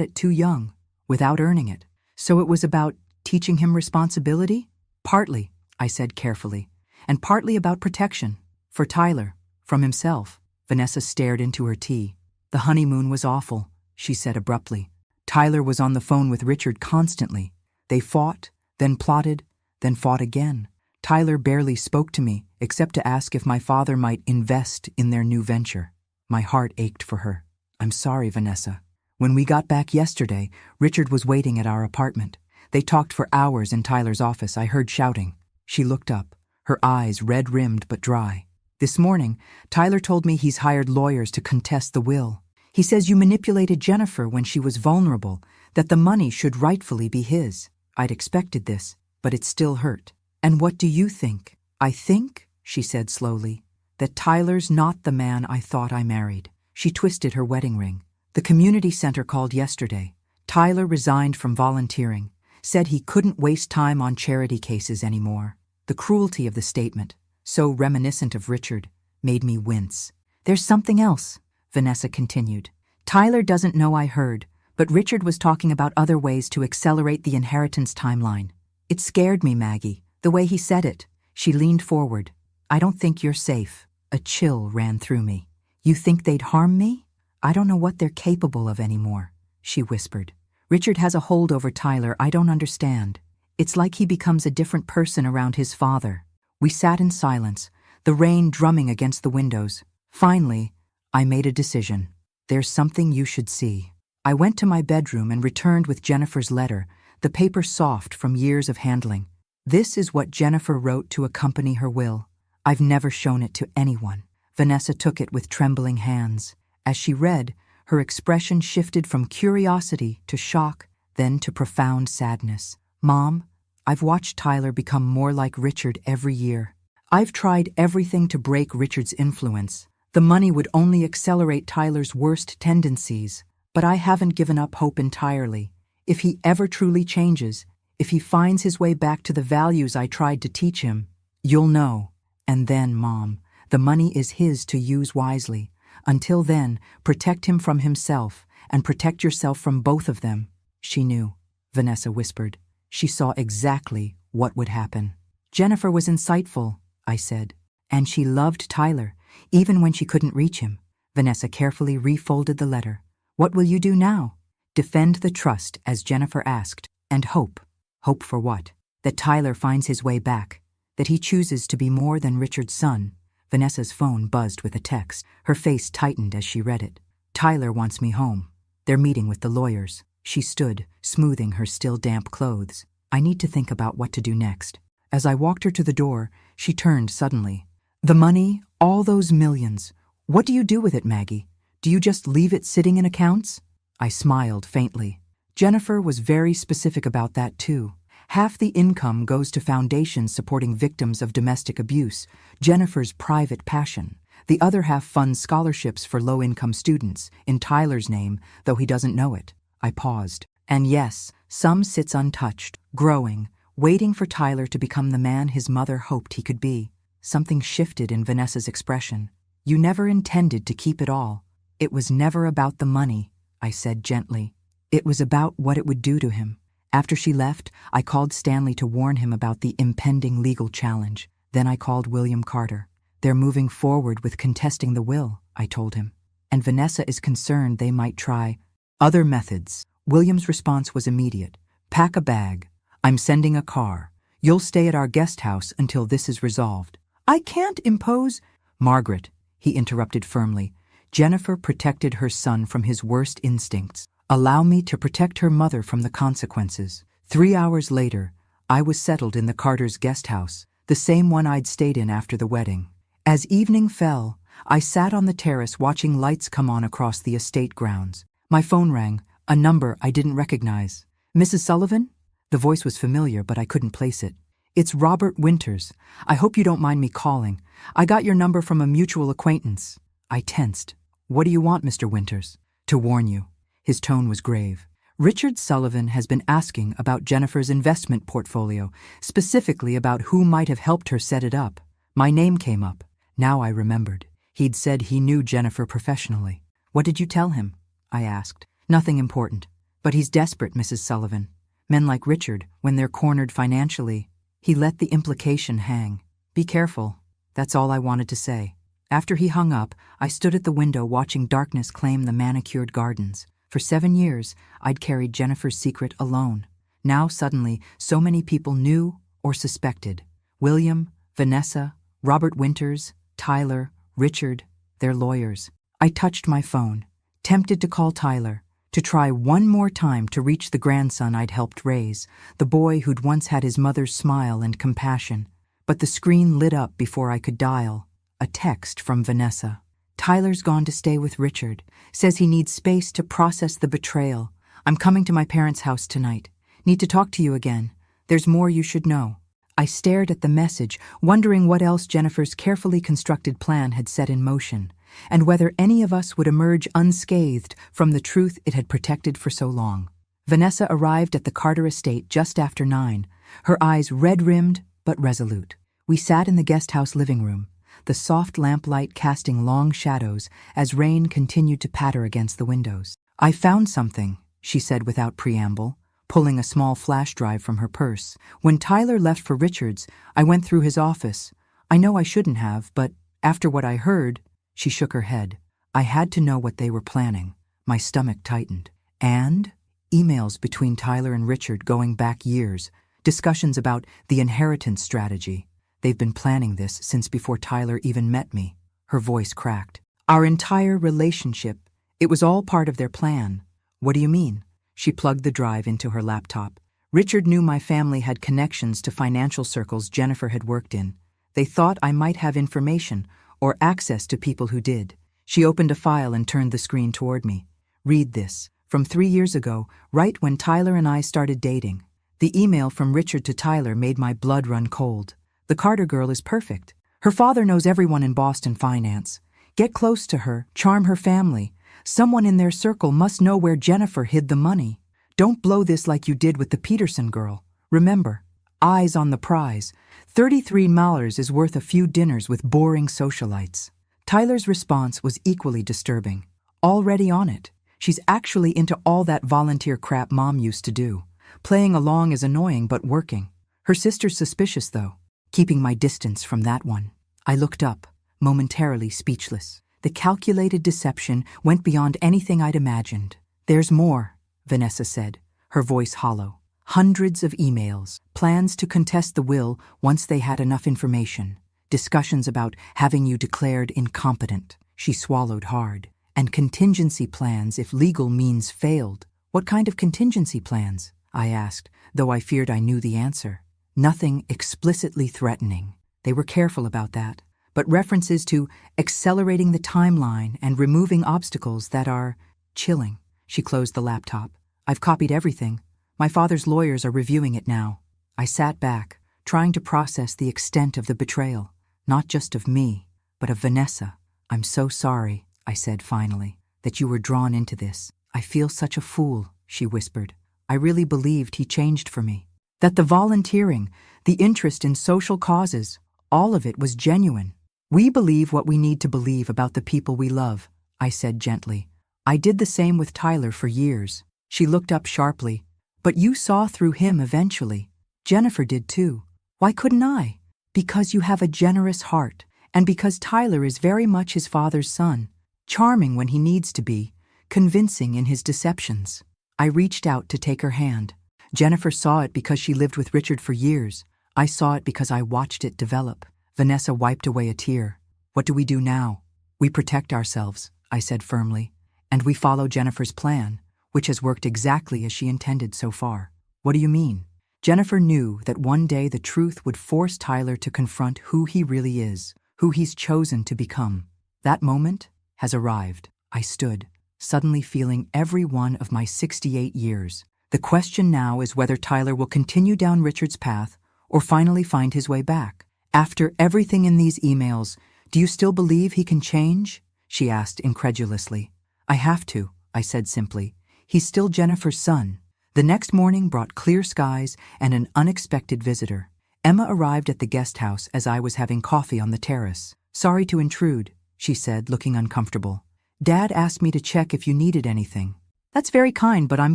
it too young, without earning it. So it was about teaching him responsibility? Partly, I said carefully, and partly about protection. For Tyler, from himself. Vanessa stared into her tea. "The honeymoon was awful," she said abruptly. "Tyler was on the phone with Richard constantly. They fought, then plotted, then fought again. Tyler barely spoke to me, except to ask if my father might invest in their new venture." My heart ached for her. "I'm sorry, Vanessa." When we got back yesterday, Richard was waiting at our apartment. They talked for hours in Tyler's office. I heard shouting. She looked up, her eyes red-rimmed but dry. "This morning, Tyler told me he's hired lawyers to contest the will. He says you manipulated Jennifer when she was vulnerable, that the money should rightfully be his." I'd expected this, but it still hurt. "And what do you think?" "I think," she said slowly, "that Tyler's not the man I thought I married." She twisted her wedding ring. "The community center called yesterday. Tyler resigned from volunteering, said he couldn't waste time on charity cases anymore." The cruelty of the statement, so reminiscent of Richard, made me wince. "There's something else," Vanessa continued. "Tyler doesn't know I heard, but Richard was talking about other ways to accelerate the inheritance timeline. It scared me, Maggie, the way he said it." She leaned forward. "I don't think you're safe." A chill ran through me. "You think they'd harm me? I don't know what they're capable of anymore," she whispered. "Richard has a hold over Tyler I don't understand. It's like he becomes a different person around his father." We sat in silence, the rain drumming against the windows. Finally, I made a decision. "There's something you should see." I went to my bedroom and returned with Jennifer's letter, the paper soft from years of handling. This is what Jennifer wrote to accompany her will. I've never shown it to anyone. Vanessa took it with trembling hands. As she read, her expression shifted from curiosity to shock, then to profound sadness. "Mom, I've watched Tyler become more like Richard every year. I've tried everything to break Richard's influence. The money would only accelerate Tyler's worst tendencies, but I haven't given up hope entirely. If he ever truly changes, if he finds his way back to the values I tried to teach him, you'll know. And then, Mom, the money is his to use wisely. Until then, protect him from himself and protect yourself from both of them." She knew, Vanessa whispered. She saw exactly what would happen. "Jennifer was insightful," I said, "and she loved Tyler, even when she couldn't reach him." Vanessa carefully refolded the letter. "What will you do now?" Defend the trust, as Jennifer asked, and hope. Hope for what? That Tyler finds his way back, that he chooses to be more than Richard's son. Vanessa's phone buzzed with a text. Her face tightened as she read it. Tyler wants me home. They're meeting with the lawyers. She stood, smoothing her still damp clothes. I need to think about what to do next. As I walked her to the door, she turned suddenly. The money, all those millions. What do you do with it, Maggie? Do you just leave it sitting in accounts? I smiled faintly. Jennifer was very specific about that too. Half the income goes to foundations supporting victims of domestic abuse, Jennifer's private passion. The other half funds scholarships for low-income students, in Tyler's name, though he doesn't know it. I paused. And yes, some sits untouched, growing, waiting for Tyler to become the man his mother hoped he could be. Something shifted in Vanessa's expression. You never intended to keep it all. It was never about the money, I said gently. It was about what it would do to him. After she left, I called Stanley to warn him about the impending legal challenge. Then I called William Carter. They're moving forward with contesting the will, I told him. And Vanessa is concerned they might try other methods. William's response was immediate. Pack a bag. I'm sending a car. You'll stay at our guest house until this is resolved. I can't impose. Margaret, he interrupted firmly. Jennifer protected her son from his worst instincts. Allow me to protect her mother from the consequences. 3 hours later, I was settled in the Carters' guest house, the same one I'd stayed in after the wedding. As evening fell, I sat on the terrace watching lights come on across the estate grounds. My phone rang, a number I didn't recognize. Mrs. Sullivan? The voice was familiar, but I couldn't place it. It's Robert Winters. I hope you don't mind me calling. I got your number from a mutual acquaintance. I tensed. What do you want, Mr. Winters? To warn you. His tone was grave. Richard Sullivan has been asking about Jennifer's investment portfolio, specifically about who might have helped her set it up. My name came up. Now I remembered. He'd said he knew Jennifer professionally. What did you tell him? I asked. Nothing important. But he's desperate, Mrs. Sullivan. Men like Richard, when they're cornered financially. He let the implication hang. Be careful. That's all I wanted to say. After he hung up, I stood at the window watching darkness claim the manicured gardens. For 7 years, I'd carried Jennifer's secret alone. Now, suddenly, so many people knew or suspected. William, Vanessa, Robert Winters, Tyler, Richard, their lawyers. I touched my phone, tempted to call Tyler, to try one more time to reach the grandson I'd helped raise, the boy who'd once had his mother's smile and compassion. But the screen lit up before I could dial. A text from Vanessa. Tyler's gone to stay with Richard. Says he needs space to process the betrayal. I'm coming to my parents' house tonight. Need to talk to you again. There's more you should know. I stared at the message, wondering what else Jennifer's carefully constructed plan had set in motion, and whether any of us would emerge unscathed from the truth it had protected for so long. Vanessa arrived at the Carter estate just after 9, her eyes red-rimmed but resolute. We sat in the guest house living room, the soft lamplight casting long shadows as rain continued to patter against the windows. I found something, she said without preamble, pulling a small flash drive from her purse. When Tyler left for Richard's, I went through his office. I know I shouldn't have, but after what I heard, she shook her head. I had to know what they were planning. My stomach tightened. And emails between Tyler and Richard going back years, discussions about the inheritance strategy. They've been planning this since before Tyler even met me. Her voice cracked. Our entire relationship, it was all part of their plan. What do you mean? She plugged the drive into her laptop. Richard knew my family had connections to financial circles Jennifer had worked in. They thought I might have information or access to people who did. She opened a file and turned the screen toward me. Read this. From 3 years ago, right when Tyler and I started dating. The email from Richard to Tyler made my blood run cold. The Carter girl is perfect. Her father knows everyone in Boston finance. Get close to her, charm her family. Someone in their circle must know where Jennifer hid the money. Don't blow this like you did with the Peterson girl. Remember, eyes on the prize. $33 is worth a few dinners with boring socialites. Tyler's response was equally disturbing. Already on it. She's actually into all that volunteer crap Mom used to do. Playing along is annoying but working. Her sister's suspicious though. Keeping my distance from that one. I looked up, momentarily speechless. The calculated deception went beyond anything I'd imagined. There's more, Vanessa said, her voice hollow. Hundreds of emails, plans to contest the will once they had enough information, discussions about having you declared incompetent. She swallowed hard. And contingency plans if legal means failed. What kind of contingency plans? I asked, though I feared I knew the answer. Nothing explicitly threatening. They were careful about that. But references to accelerating the timeline and removing obstacles that are chilling. She closed the laptop. I've copied everything. My father's lawyers are reviewing it now. I sat back, trying to process the extent of the betrayal. Not just of me, but of Vanessa. I'm so sorry, I said finally, that you were drawn into this. I feel such a fool, she whispered. I really believed he changed for me. That the volunteering, the interest in social causes, all of it was genuine. We believe what we need to believe about the people we love, I said gently. I did the same with Tyler for years. She looked up sharply. But you saw through him eventually. Jennifer did too. Why couldn't I? Because you have a generous heart, and because Tyler is very much his father's son. Charming when he needs to be, convincing in his deceptions. I reached out to take her hand. Jennifer saw it because she lived with Richard for years. I saw it because I watched it develop. Vanessa wiped away a tear. What do we do now? We protect ourselves, I said firmly. And we follow Jennifer's plan, which has worked exactly as she intended so far. What do you mean? Jennifer knew that one day the truth would force Tyler to confront who he really is, who he's chosen to become. That moment has arrived. I stood, suddenly feeling every one of my 68 years. The question now is whether Tyler will continue down Richard's path or finally find his way back. After everything in these emails, do you still believe he can change? She asked incredulously. I have to, I said simply. He's still Jennifer's son. The next morning brought clear skies and an unexpected visitor. Emma arrived at the guest house as I was having coffee on the terrace. Sorry to intrude, she said, looking uncomfortable. Dad asked me to check if you needed anything. That's very kind, but I'm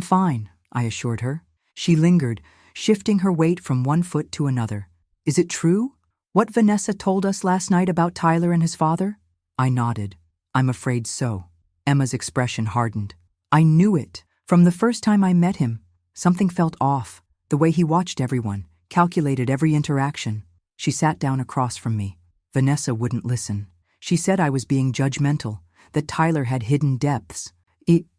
fine, I assured her. She lingered, shifting her weight from one foot to another. Is it true? What Vanessa told us last night about Tyler and his father? I nodded. I'm afraid so. Emma's expression hardened. I knew it. From the first time I met him, something felt off. The way he watched everyone, calculated every interaction. She sat down across from me. Vanessa wouldn't listen. She said I was being judgmental, that Tyler had hidden depths.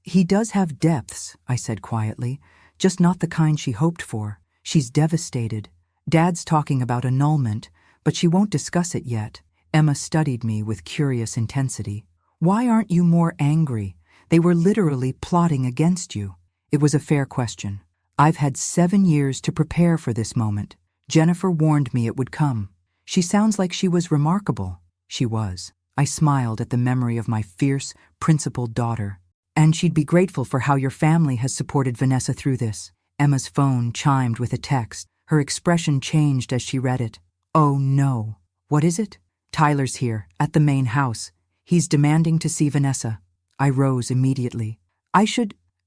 He does have depths, I said quietly, just not the kind she hoped for. She's devastated. Dad's talking about annulment, but she won't discuss it yet. Emma studied me with curious intensity. Why aren't you more angry? They were literally plotting against you. It was a fair question. I've had 7 years to prepare for this moment. Jennifer warned me it would come. She sounds like she was remarkable. She was. I smiled at the memory of my fierce, principled daughter. And she'd be grateful for how your family has supported Vanessa through this. Emma's phone chimed with a text. Her expression changed as she read it. Oh no. What is it? Tyler's here, at the main house. He's demanding to see Vanessa. I rose immediately.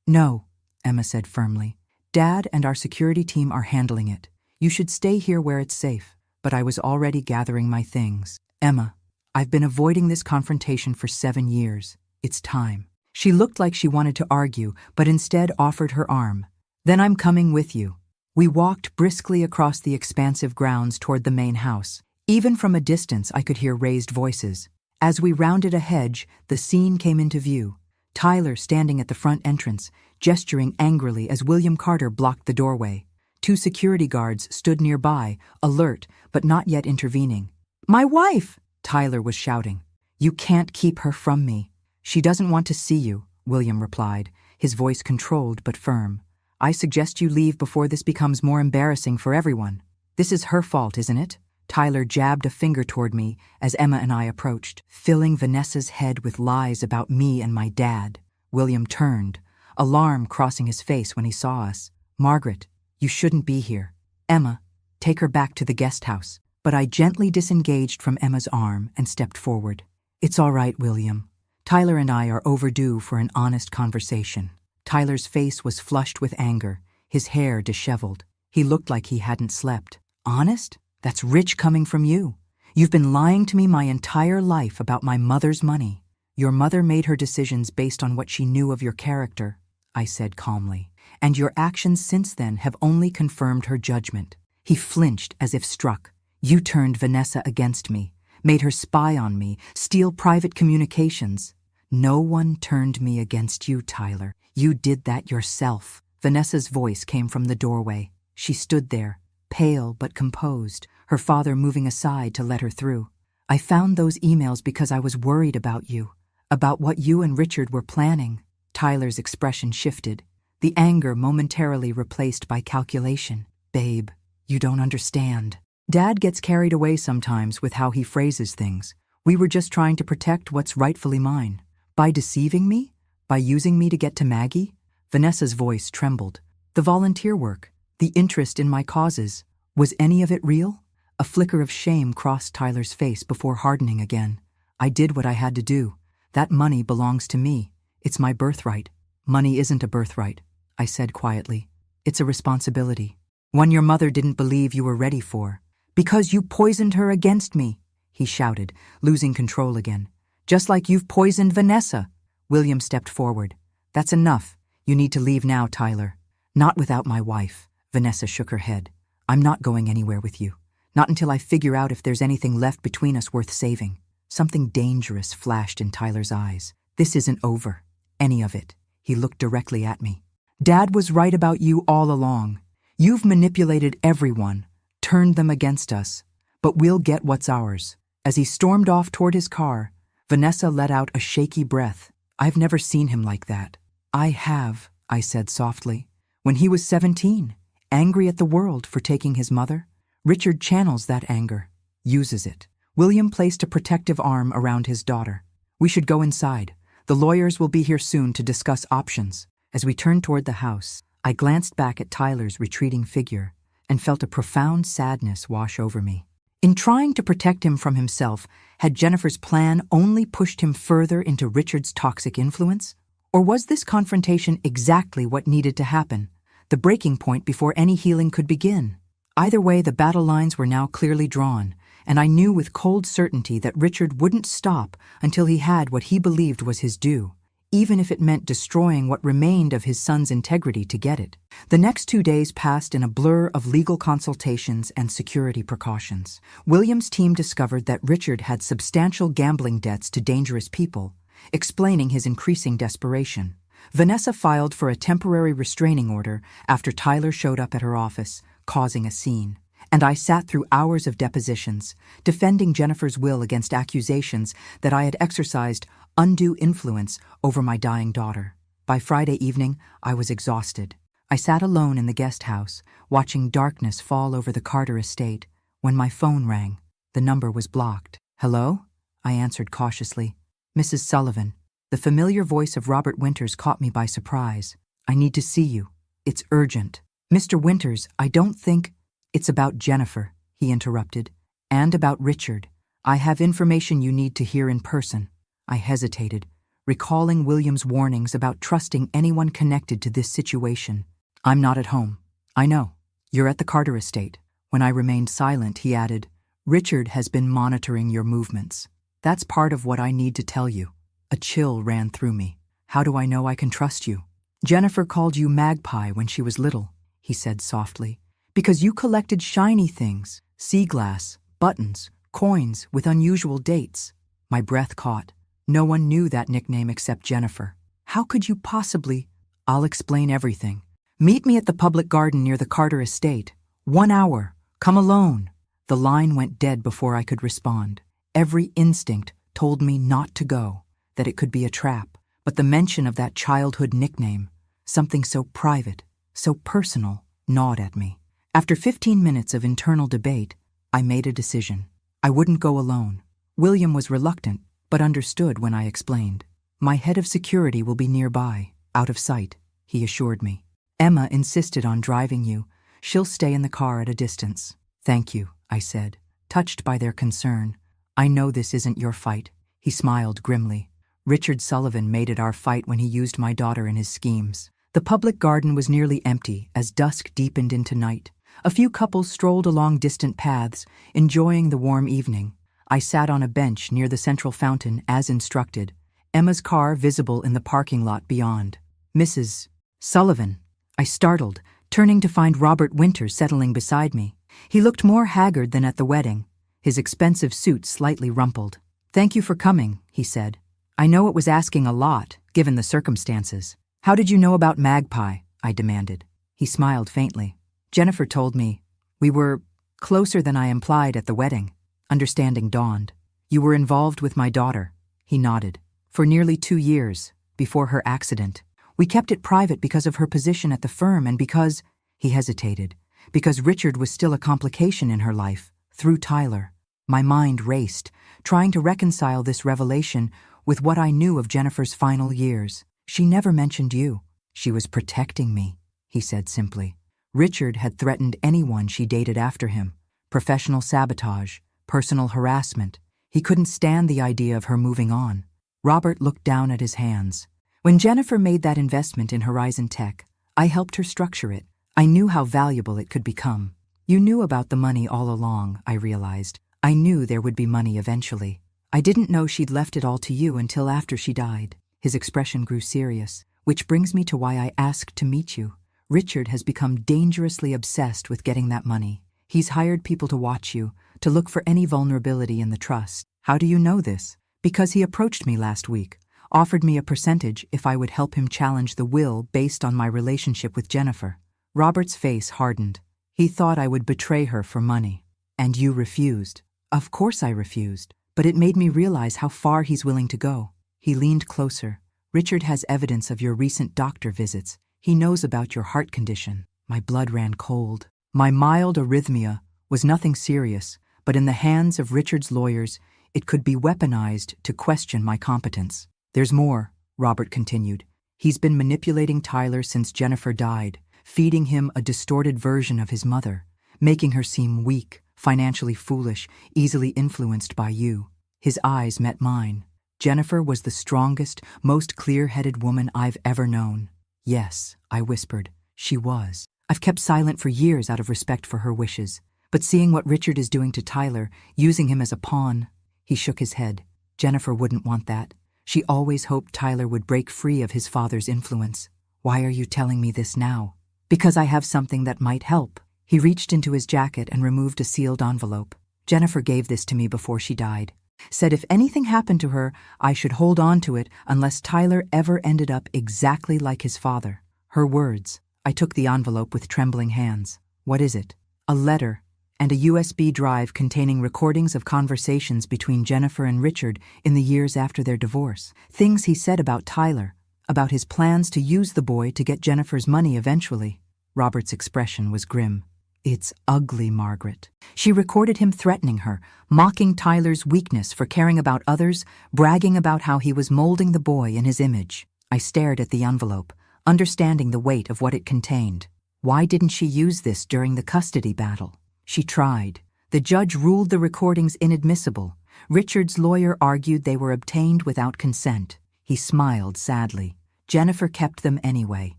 No, Emma said firmly. Dad and our security team are handling it. You should stay here where it's safe. But I was already gathering my things. Emma, I've been avoiding this confrontation for 7 years. It's time. She looked like she wanted to argue, but instead offered her arm. Then I'm coming with you. We walked briskly across the expansive grounds toward the main house. Even from a distance, I could hear raised voices. As we rounded a hedge, the scene came into view. Tyler standing at the front entrance, gesturing angrily as William Carter blocked the doorway. 2 security guards stood nearby, alert, but not yet intervening. My wife! Tyler was shouting. You can't keep her from me. She doesn't want to see you, William replied, his voice controlled but firm. I suggest you leave before this becomes more embarrassing for everyone. This is her fault, isn't it? Tyler jabbed a finger toward me as Emma and I approached, filling Vanessa's head with lies about me and my dad. William turned, alarm crossing his face when he saw us. Margaret, you shouldn't be here. Emma, take her back to the guest house. But I gently disengaged from Emma's arm and stepped forward. It's all right, William. Tyler and I are overdue for an honest conversation. Tyler's face was flushed with anger, his hair disheveled. He looked like he hadn't slept. Honest? That's rich coming from you. You've been lying to me my entire life about my mother's money. Your mother made her decisions based on what she knew of your character, I said calmly. and your actions since then have only confirmed her judgment." He flinched as if struck. "You turned Vanessa against me, made her spy on me, steal private communications." "No one turned me against you, Tyler. You did that yourself." Vanessa's voice came from the doorway. She stood there, pale but composed, her father moving aside to let her through. "I found those emails because I was worried about you, about what you and Richard were planning." Tyler's expression shifted, the anger momentarily replaced by calculation. "Babe, you don't understand. Dad gets carried away sometimes with how he phrases things. We were just trying to protect what's rightfully mine. By deceiving me? By using me to get to Maggie?" Vanessa's voice trembled. "The volunteer work, the interest in my causes, was any of it real?" A flicker of shame crossed Tyler's face before hardening again. "I did what I had to do. That money belongs to me. It's my birthright." "Money isn't a birthright," I said quietly. "It's a responsibility. One your mother didn't believe you were ready for." "Because you poisoned her against me," he shouted, losing control again. "Just like you've poisoned Vanessa." William stepped forward. "That's enough. You need to leave now, Tyler." "Not without my wife." Vanessa shook her head. "I'm not going anywhere with you. Not until I figure out if there's anything left between us worth saving." Something dangerous flashed in Tyler's eyes. "This isn't over. Any of it." He looked directly at me. "Dad was right about you all along. You've manipulated everyone, turned them against us. But we'll get what's ours." As he stormed off toward his car, Vanessa let out a shaky breath. "I've never seen him like that." "I have," I said softly. "When he was 17, angry at the world for taking his mother. Richard channels that anger, uses it." William placed a protective arm around his daughter. "We should go inside. The lawyers will be here soon to discuss options." As we turned toward the house, I glanced back at Tyler's retreating figure and felt a profound sadness wash over me. In trying to protect him from himself, had Jennifer's plan only pushed him further into Richard's toxic influence? Or was this confrontation exactly what needed to happen, the breaking point before any healing could begin? Either way, the battle lines were now clearly drawn, and I knew with cold certainty that Richard wouldn't stop until he had what he believed was his due, even if it meant destroying what remained of his son's integrity to get it. The next 2 days passed in a blur of legal consultations and security precautions. William's team discovered that Richard had substantial gambling debts to dangerous people, explaining his increasing desperation. Vanessa filed for a temporary restraining order after Tyler showed up at her office, causing a scene. And I sat through hours of depositions, defending Jennifer's will against accusations that I had exercised undue influence over my dying daughter. By Friday evening, I was exhausted. I sat alone in the guest house, watching darkness fall over the Carter estate, when my phone rang. The number was blocked. "Hello?" I answered cautiously. "Mrs. Sullivan." The familiar voice of Robert Winters caught me by surprise. "I need to see you. It's urgent." "Mr. Winters, I don't think—" "It's about Jennifer," he interrupted, "and about Richard. I have information you need to hear in person." I hesitated, recalling William's warnings about trusting anyone connected to this situation. "I'm not at home." "I know. You're at the Carter estate." When I remained silent, he added, "Richard has been monitoring your movements. That's part of what I need to tell you." A chill ran through me. "How do I know I can trust you?" "Jennifer called you Magpie when she was little," he said softly, "because you collected shiny things, sea glass, buttons, coins with unusual dates." My breath caught. No one knew that nickname except Jennifer. "How could you possibly—" "I'll explain everything. Meet me at the public garden near the Carter estate. 1 hour. Come alone." The line went dead before I could respond. Every instinct told me not to go, that it could be a trap. But the mention of that childhood nickname, something so private, so personal, gnawed at me. After 15 minutes of internal debate, I made a decision. I wouldn't go alone. William was reluctant, but understood when I explained. "My head of security will be nearby, out of sight," he assured me. "Emma insisted on driving you. She'll stay in the car at a distance." "Thank you," I said, touched by their concern. "I know this isn't your fight." He smiled grimly. "Richard Sullivan made it our fight when he used my daughter in his schemes." The public garden was nearly empty as dusk deepened into night. A few couples strolled along distant paths, enjoying the warm evening. I sat on a bench near the central fountain as instructed, Emma's car visible in the parking lot beyond. "Mrs. Sullivan," I startled, turning to find Robert Winters settling beside me. He looked more haggard than at the wedding, his expensive suit slightly rumpled. "Thank you for coming," he said. "I know it was asking a lot, given the circumstances." "How did you know about Magpie?" I demanded. He smiled faintly. "Jennifer told me. We were closer than I implied at the wedding." Understanding dawned. "You were involved with my daughter." He nodded. "For nearly 2 years, before her accident. We kept it private because of her position at the firm and because," he hesitated, "because Richard was still a complication in her life, through Tyler." My mind raced, trying to reconcile this revelation with what I knew of Jennifer's final years. "She never mentioned you." "She was protecting me," he said simply. Richard had threatened anyone she dated after him. Professional sabotage, personal harassment. He couldn't stand the idea of her moving on. Robert looked down at his hands. "When Jennifer made that investment in Horizon Tech, I helped her structure it. I knew how valuable it could become." "You knew about the money all along," I realized. "I knew there would be money eventually. I didn't know she'd left it all to you until after she died." His expression grew serious. "Which brings me to why I asked to meet you. Richard has become dangerously obsessed with getting that money. He's hired people to watch you, to look for any vulnerability in the trust." "How do you know this?" "Because he approached me last week, offered me a percentage if I would help him challenge the will based on my relationship with Jennifer." Robert's face hardened. "He thought I would betray her for money." "And you refused." "Of course I refused, but it made me realize how far he's willing to go." He leaned closer. "Richard has evidence of your recent doctor visits. He knows about your heart condition." My blood ran cold. My mild arrhythmia was nothing serious, but in the hands of Richard's lawyers, it could be weaponized to question my competence. "There's more," Robert continued. "He's been manipulating Tyler since Jennifer died, feeding him a distorted version of his mother, making her seem weak, financially foolish, easily influenced by you." His eyes met mine. "Jennifer was the strongest, most clear-headed woman I've ever known." "Yes," I whispered, "she was. I've kept silent for years out of respect for her wishes. But seeing what Richard is doing to Tyler, using him as a pawn..." He shook his head. "Jennifer wouldn't want that. She always hoped Tyler would break free of his father's influence." "Why are you telling me this now?" "Because I have something that might help." He reached into his jacket and removed a sealed envelope. "Jennifer gave this to me before she died. Said if anything happened to her, I should hold on to it unless Tyler ever ended up exactly like his father." Her words. I took the envelope with trembling hands. "What is it?" "A letter and a USB drive containing recordings of conversations between Jennifer and Richard in the years after their divorce. Things he said about Tyler, about his plans to use the boy to get Jennifer's money eventually." Robert's expression was grim. "It's ugly, Margaret. She recorded him threatening her, mocking Tyler's weakness for caring about others, bragging about how he was molding the boy in his image." I stared at the envelope, understanding the weight of what it contained. Why didn't she use this during the custody battle? She tried. The judge ruled the recordings inadmissible. Richard's lawyer argued they were obtained without consent. He smiled sadly. Jennifer kept them anyway,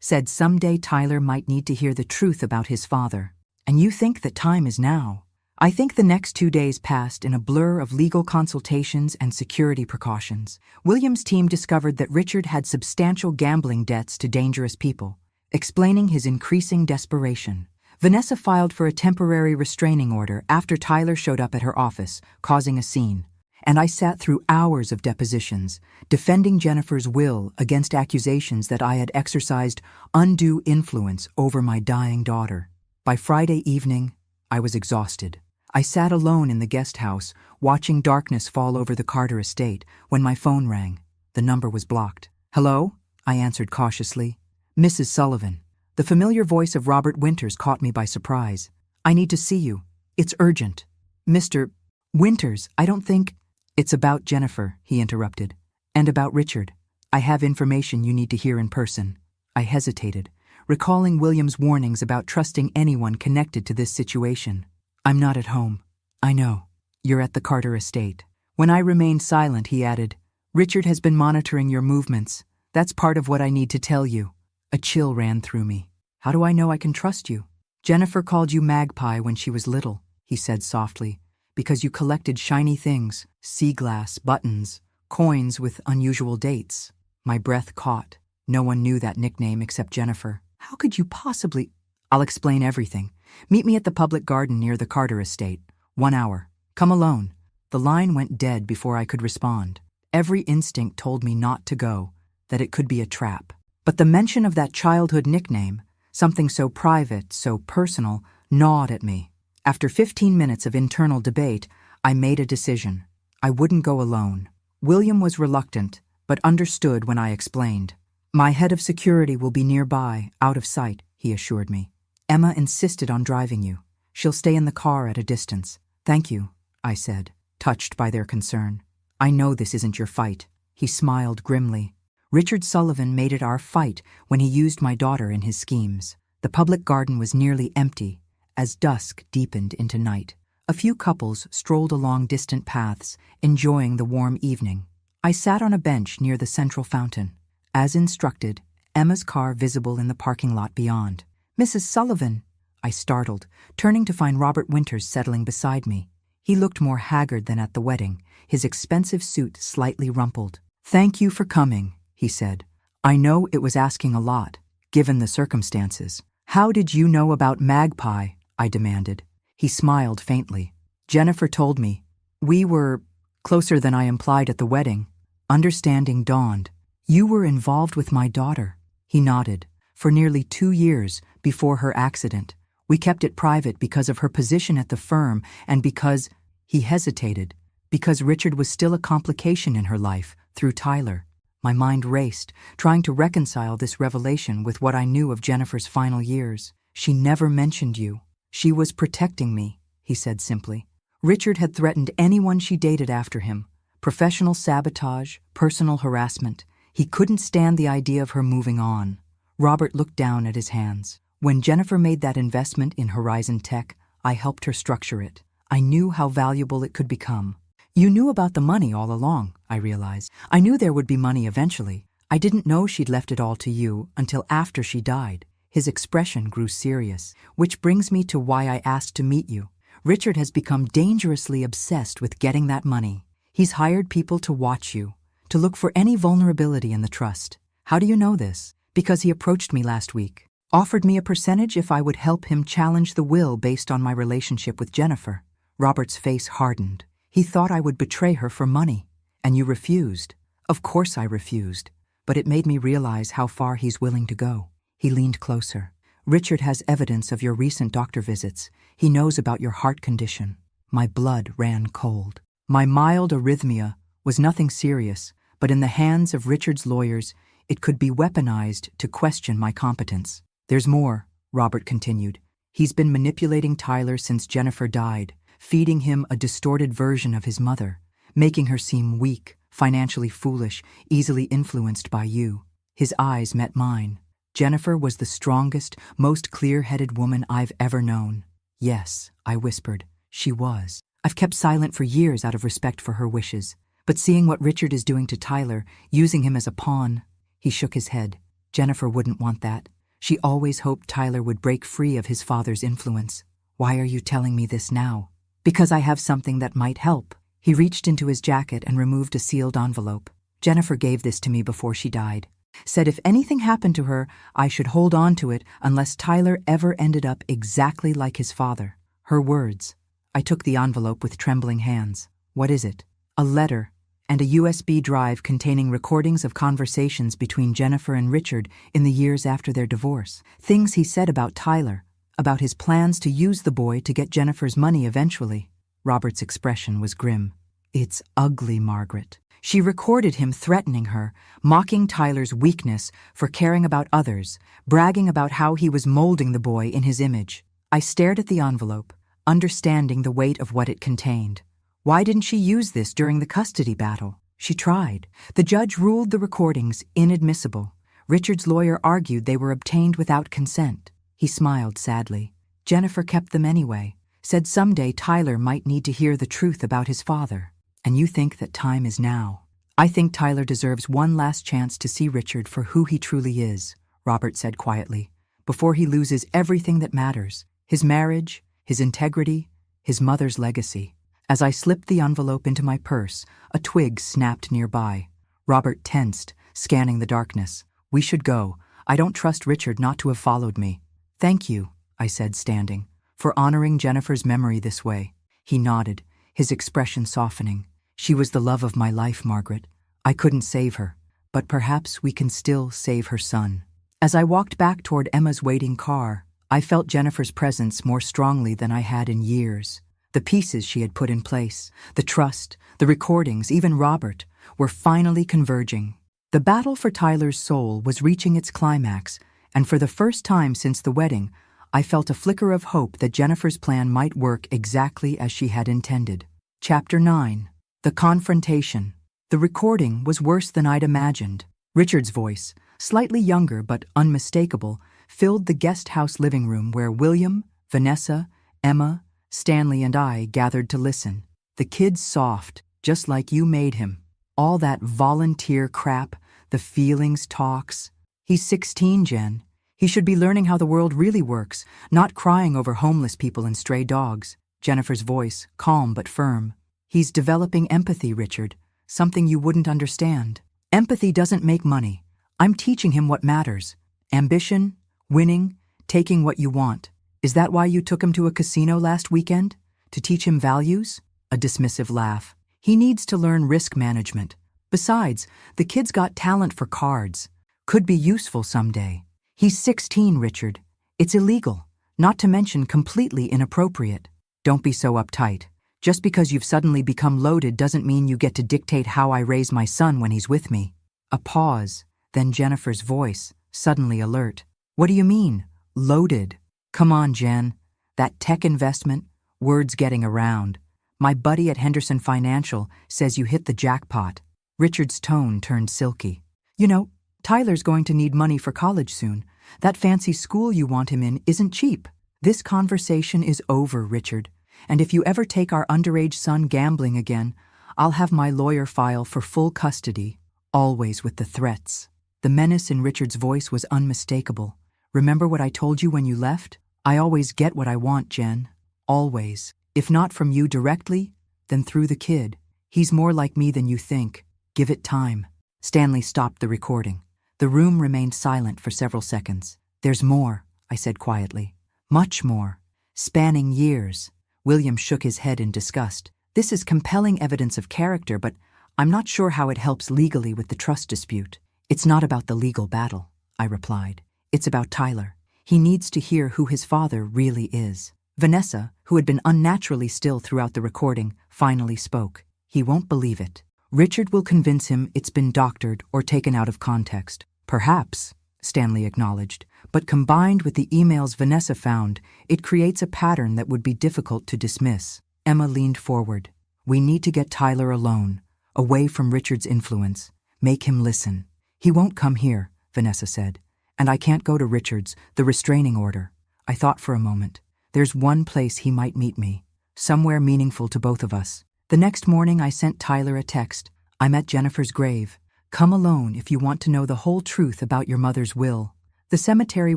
said someday Tyler might need to hear the truth about his father. "And you think that time is now?" I think the next 2 days passed in a blur of legal consultations and security precautions. William's team discovered that Richard had substantial gambling debts to dangerous people, explaining his increasing desperation. Vanessa filed for a temporary restraining order after Tyler showed up at her office, causing a scene. And I sat through hours of depositions, defending Jennifer's will against accusations that I had exercised undue influence over my dying daughter. By Friday evening, I was exhausted. I sat alone in the guest house, watching darkness fall over the Carter estate, when my phone rang. The number was blocked. "Hello?" I answered cautiously. "Mrs. Sullivan." The familiar voice of Robert Winters caught me by surprise. "I need to see you. It's urgent." "Mr. Winters, I don't think—" "It's about Jennifer," he interrupted. "And about Richard. I have information you need to hear in person." I hesitated, recalling William's warnings about trusting anyone connected to this situation. "I'm not at home." "I know. You're at the Carter estate." When I remained silent, he added, "Richard has been monitoring your movements. That's part of what I need to tell you." A chill ran through me. "How do I know I can trust you?" "Jennifer called you Magpie when she was little," he said softly, "because you collected shiny things, sea glass, buttons, coins with unusual dates." My breath caught. No one knew that nickname except Jennifer. How could you possibly? I'll explain everything. Meet me at the public garden near the Carter estate. 1 hour. Come alone. The line went dead before I could respond. Every instinct told me not to go, that it could be a trap. But the mention of that childhood nickname, something so private, so personal, gnawed at me. After 15 minutes of internal debate, I made a decision. I wouldn't go alone. William was reluctant, but understood when I explained. My head of security will be nearby, out of sight, he assured me. Emma insisted on driving you. She'll stay in the car at a distance. Thank you, I said, touched by their concern. I know this isn't your fight. He smiled grimly. Richard Sullivan made it our fight when he used my daughter in his schemes. The public garden was nearly empty, as dusk deepened into night. A few couples strolled along distant paths, enjoying the warm evening. I sat on a bench near the central fountain. As instructed, Emma's car visible in the parking lot beyond. Mrs. Sullivan, I startled, turning to find Robert Winters settling beside me. He looked more haggard than at the wedding, his expensive suit slightly rumpled. Thank you for coming, he said. I know it was asking a lot, given the circumstances. How did you know about Magpie? I demanded. He smiled faintly. Jennifer told me. We were closer than I implied at the wedding. Understanding dawned. You were involved with my daughter. He nodded. For nearly 2 years before her accident. We kept it private because of her position at the firm and because, he hesitated, because Richard was still a complication in her life, through Tyler. My mind raced, trying to reconcile this revelation with what I knew of Jennifer's final years. She never mentioned you. She was protecting me, he said simply. Richard had threatened anyone she dated after him. Professional sabotage, personal harassment. He couldn't stand the idea of her moving on. Robert looked down at his hands. When Jennifer made that investment in Horizon Tech, I helped her structure it. I knew how valuable it could become. You knew about the money all along, I realized. I knew there would be money eventually. I didn't know she'd left it all to you until after she died. His expression grew serious, which brings me to why I asked to meet you. Richard has become dangerously obsessed with getting that money. He's hired people to watch you, to look for any vulnerability in the trust. How do you know this? Because he approached me last week. Offered me a percentage if I would help him challenge the will based on my relationship with Jennifer. Robert's face hardened. He thought I would betray her for money. And you refused. Of course I refused. But it made me realize how far he's willing to go. He leaned closer. Richard has evidence of your recent doctor visits. He knows about your heart condition. My blood ran cold. My mild arrhythmia was nothing serious, but in the hands of Richard's lawyers, it could be weaponized to question my competence. There's more, Robert continued. He's been manipulating Tyler since Jennifer died, feeding him a distorted version of his mother, making her seem weak, financially foolish, easily influenced by you. His eyes met mine. Jennifer was the strongest, most clear-headed woman I've ever known. Yes, I whispered, she was. I've kept silent for years out of respect for her wishes. But seeing what Richard is doing to Tyler, using him as a pawn, he shook his head. Jennifer wouldn't want that. She always hoped Tyler would break free of his father's influence. Why are you telling me this now? Because I have something that might help. He reached into his jacket and removed a sealed envelope. Jennifer gave this to me before she died. Said if anything happened to her, I should hold on to it unless Tyler ever ended up exactly like his father. Her words. I took the envelope with trembling hands. What is it? A letter and a USB drive containing recordings of conversations between Jennifer and Richard in the years after their divorce. Things he said about Tyler, about his plans to use the boy to get Jennifer's money eventually. Robert's expression was grim. It's ugly, Margaret. She recorded him threatening her, mocking Tyler's weakness for caring about others, bragging about how he was molding the boy in his image. I stared at the envelope, understanding the weight of what it contained. Why didn't she use this during the custody battle? She tried. The judge ruled the recordings inadmissible. Richard's lawyer argued they were obtained without consent. He smiled sadly. Jennifer kept them anyway, said someday Tyler might need to hear the truth about his father. And you think that time is now. I think Tyler deserves one last chance to see Richard for who he truly is, Robert said quietly, before he loses everything that matters. His marriage, his integrity, his mother's legacy. As I slipped the envelope into my purse, a twig snapped nearby. Robert tensed, scanning the darkness. We should go. I don't trust Richard not to have followed me. Thank you, I said, standing, for honoring Jennifer's memory this way. He nodded, his expression softening. She was the love of my life, Margaret. I couldn't save her, but perhaps we can still save her son. As I walked back toward Emma's waiting car, I felt Jennifer's presence more strongly than I had in years. The pieces she had put in place, the trust, the recordings, even Robert, were finally converging. The battle for Tyler's soul was reaching its climax, and for the first time since the wedding, I felt a flicker of hope that Jennifer's plan might work exactly as she had intended. Chapter 9. The Confrontation. The recording was worse than I'd imagined. Richard's voice, slightly younger but unmistakable, filled the guest house living room where William, Vanessa, Emma, Stanley, and I gathered to listen. The kid's soft, just like you made him. All that volunteer crap, the feelings talks. He's 16, Jen. He should be learning how the world really works, not crying over homeless people and stray dogs. Jennifer's voice, calm but firm. He's developing empathy, Richard, something you wouldn't understand. Empathy doesn't make money. I'm teaching him what matters. Ambition, winning, taking what you want. Is that why you took him to a casino last weekend? To teach him values? A dismissive laugh. He needs to learn risk management. Besides, the kid's got talent for cards. Could be useful someday. He's 16, Richard. It's illegal, not to mention completely inappropriate. Don't be so uptight. Just because you've suddenly become loaded doesn't mean you get to dictate how I raise my son when he's with me. A pause, then Jennifer's voice, suddenly alert. What do you mean, loaded? Come on, Jen. That tech investment, word's getting around. My buddy at Henderson Financial says you hit the jackpot. Richard's tone turned silky. You know, Tyler's going to need money for college soon. That fancy school you want him in isn't cheap. This conversation is over, Richard. And if you ever take our underage son gambling again, I'll have my lawyer file for full custody, always with the threats. The menace in Richard's voice was unmistakable. Remember what I told you when you left? I always get what I want, Jen. Always. If not from you directly, then through the kid. He's more like me than you think. Give it time. Stanley stopped the recording. The room remained silent for several seconds. There's more, I said quietly. Much more. Spanning years. William shook his head in disgust. This is compelling evidence of character, but I'm not sure how it helps legally with the trust dispute. It's not about the legal battle, I replied. It's about Tyler. He needs to hear who his father really is. Vanessa, who had been unnaturally still throughout the recording, finally spoke. He won't believe it. Richard will convince him it's been doctored or taken out of context. Perhaps, Stanley acknowledged, but combined with the emails Vanessa found, it creates a pattern that would be difficult to dismiss. Emma leaned forward. We need to get Tyler alone, away from Richard's influence. Make him listen. He won't come here, Vanessa said. And I can't go to Richard's, the restraining order. I thought for a moment. There's one place he might meet me. Somewhere meaningful to both of us. The next morning I sent Tyler a text. I'm at Jennifer's grave. Come alone if you want to know the whole truth about your mother's will. The cemetery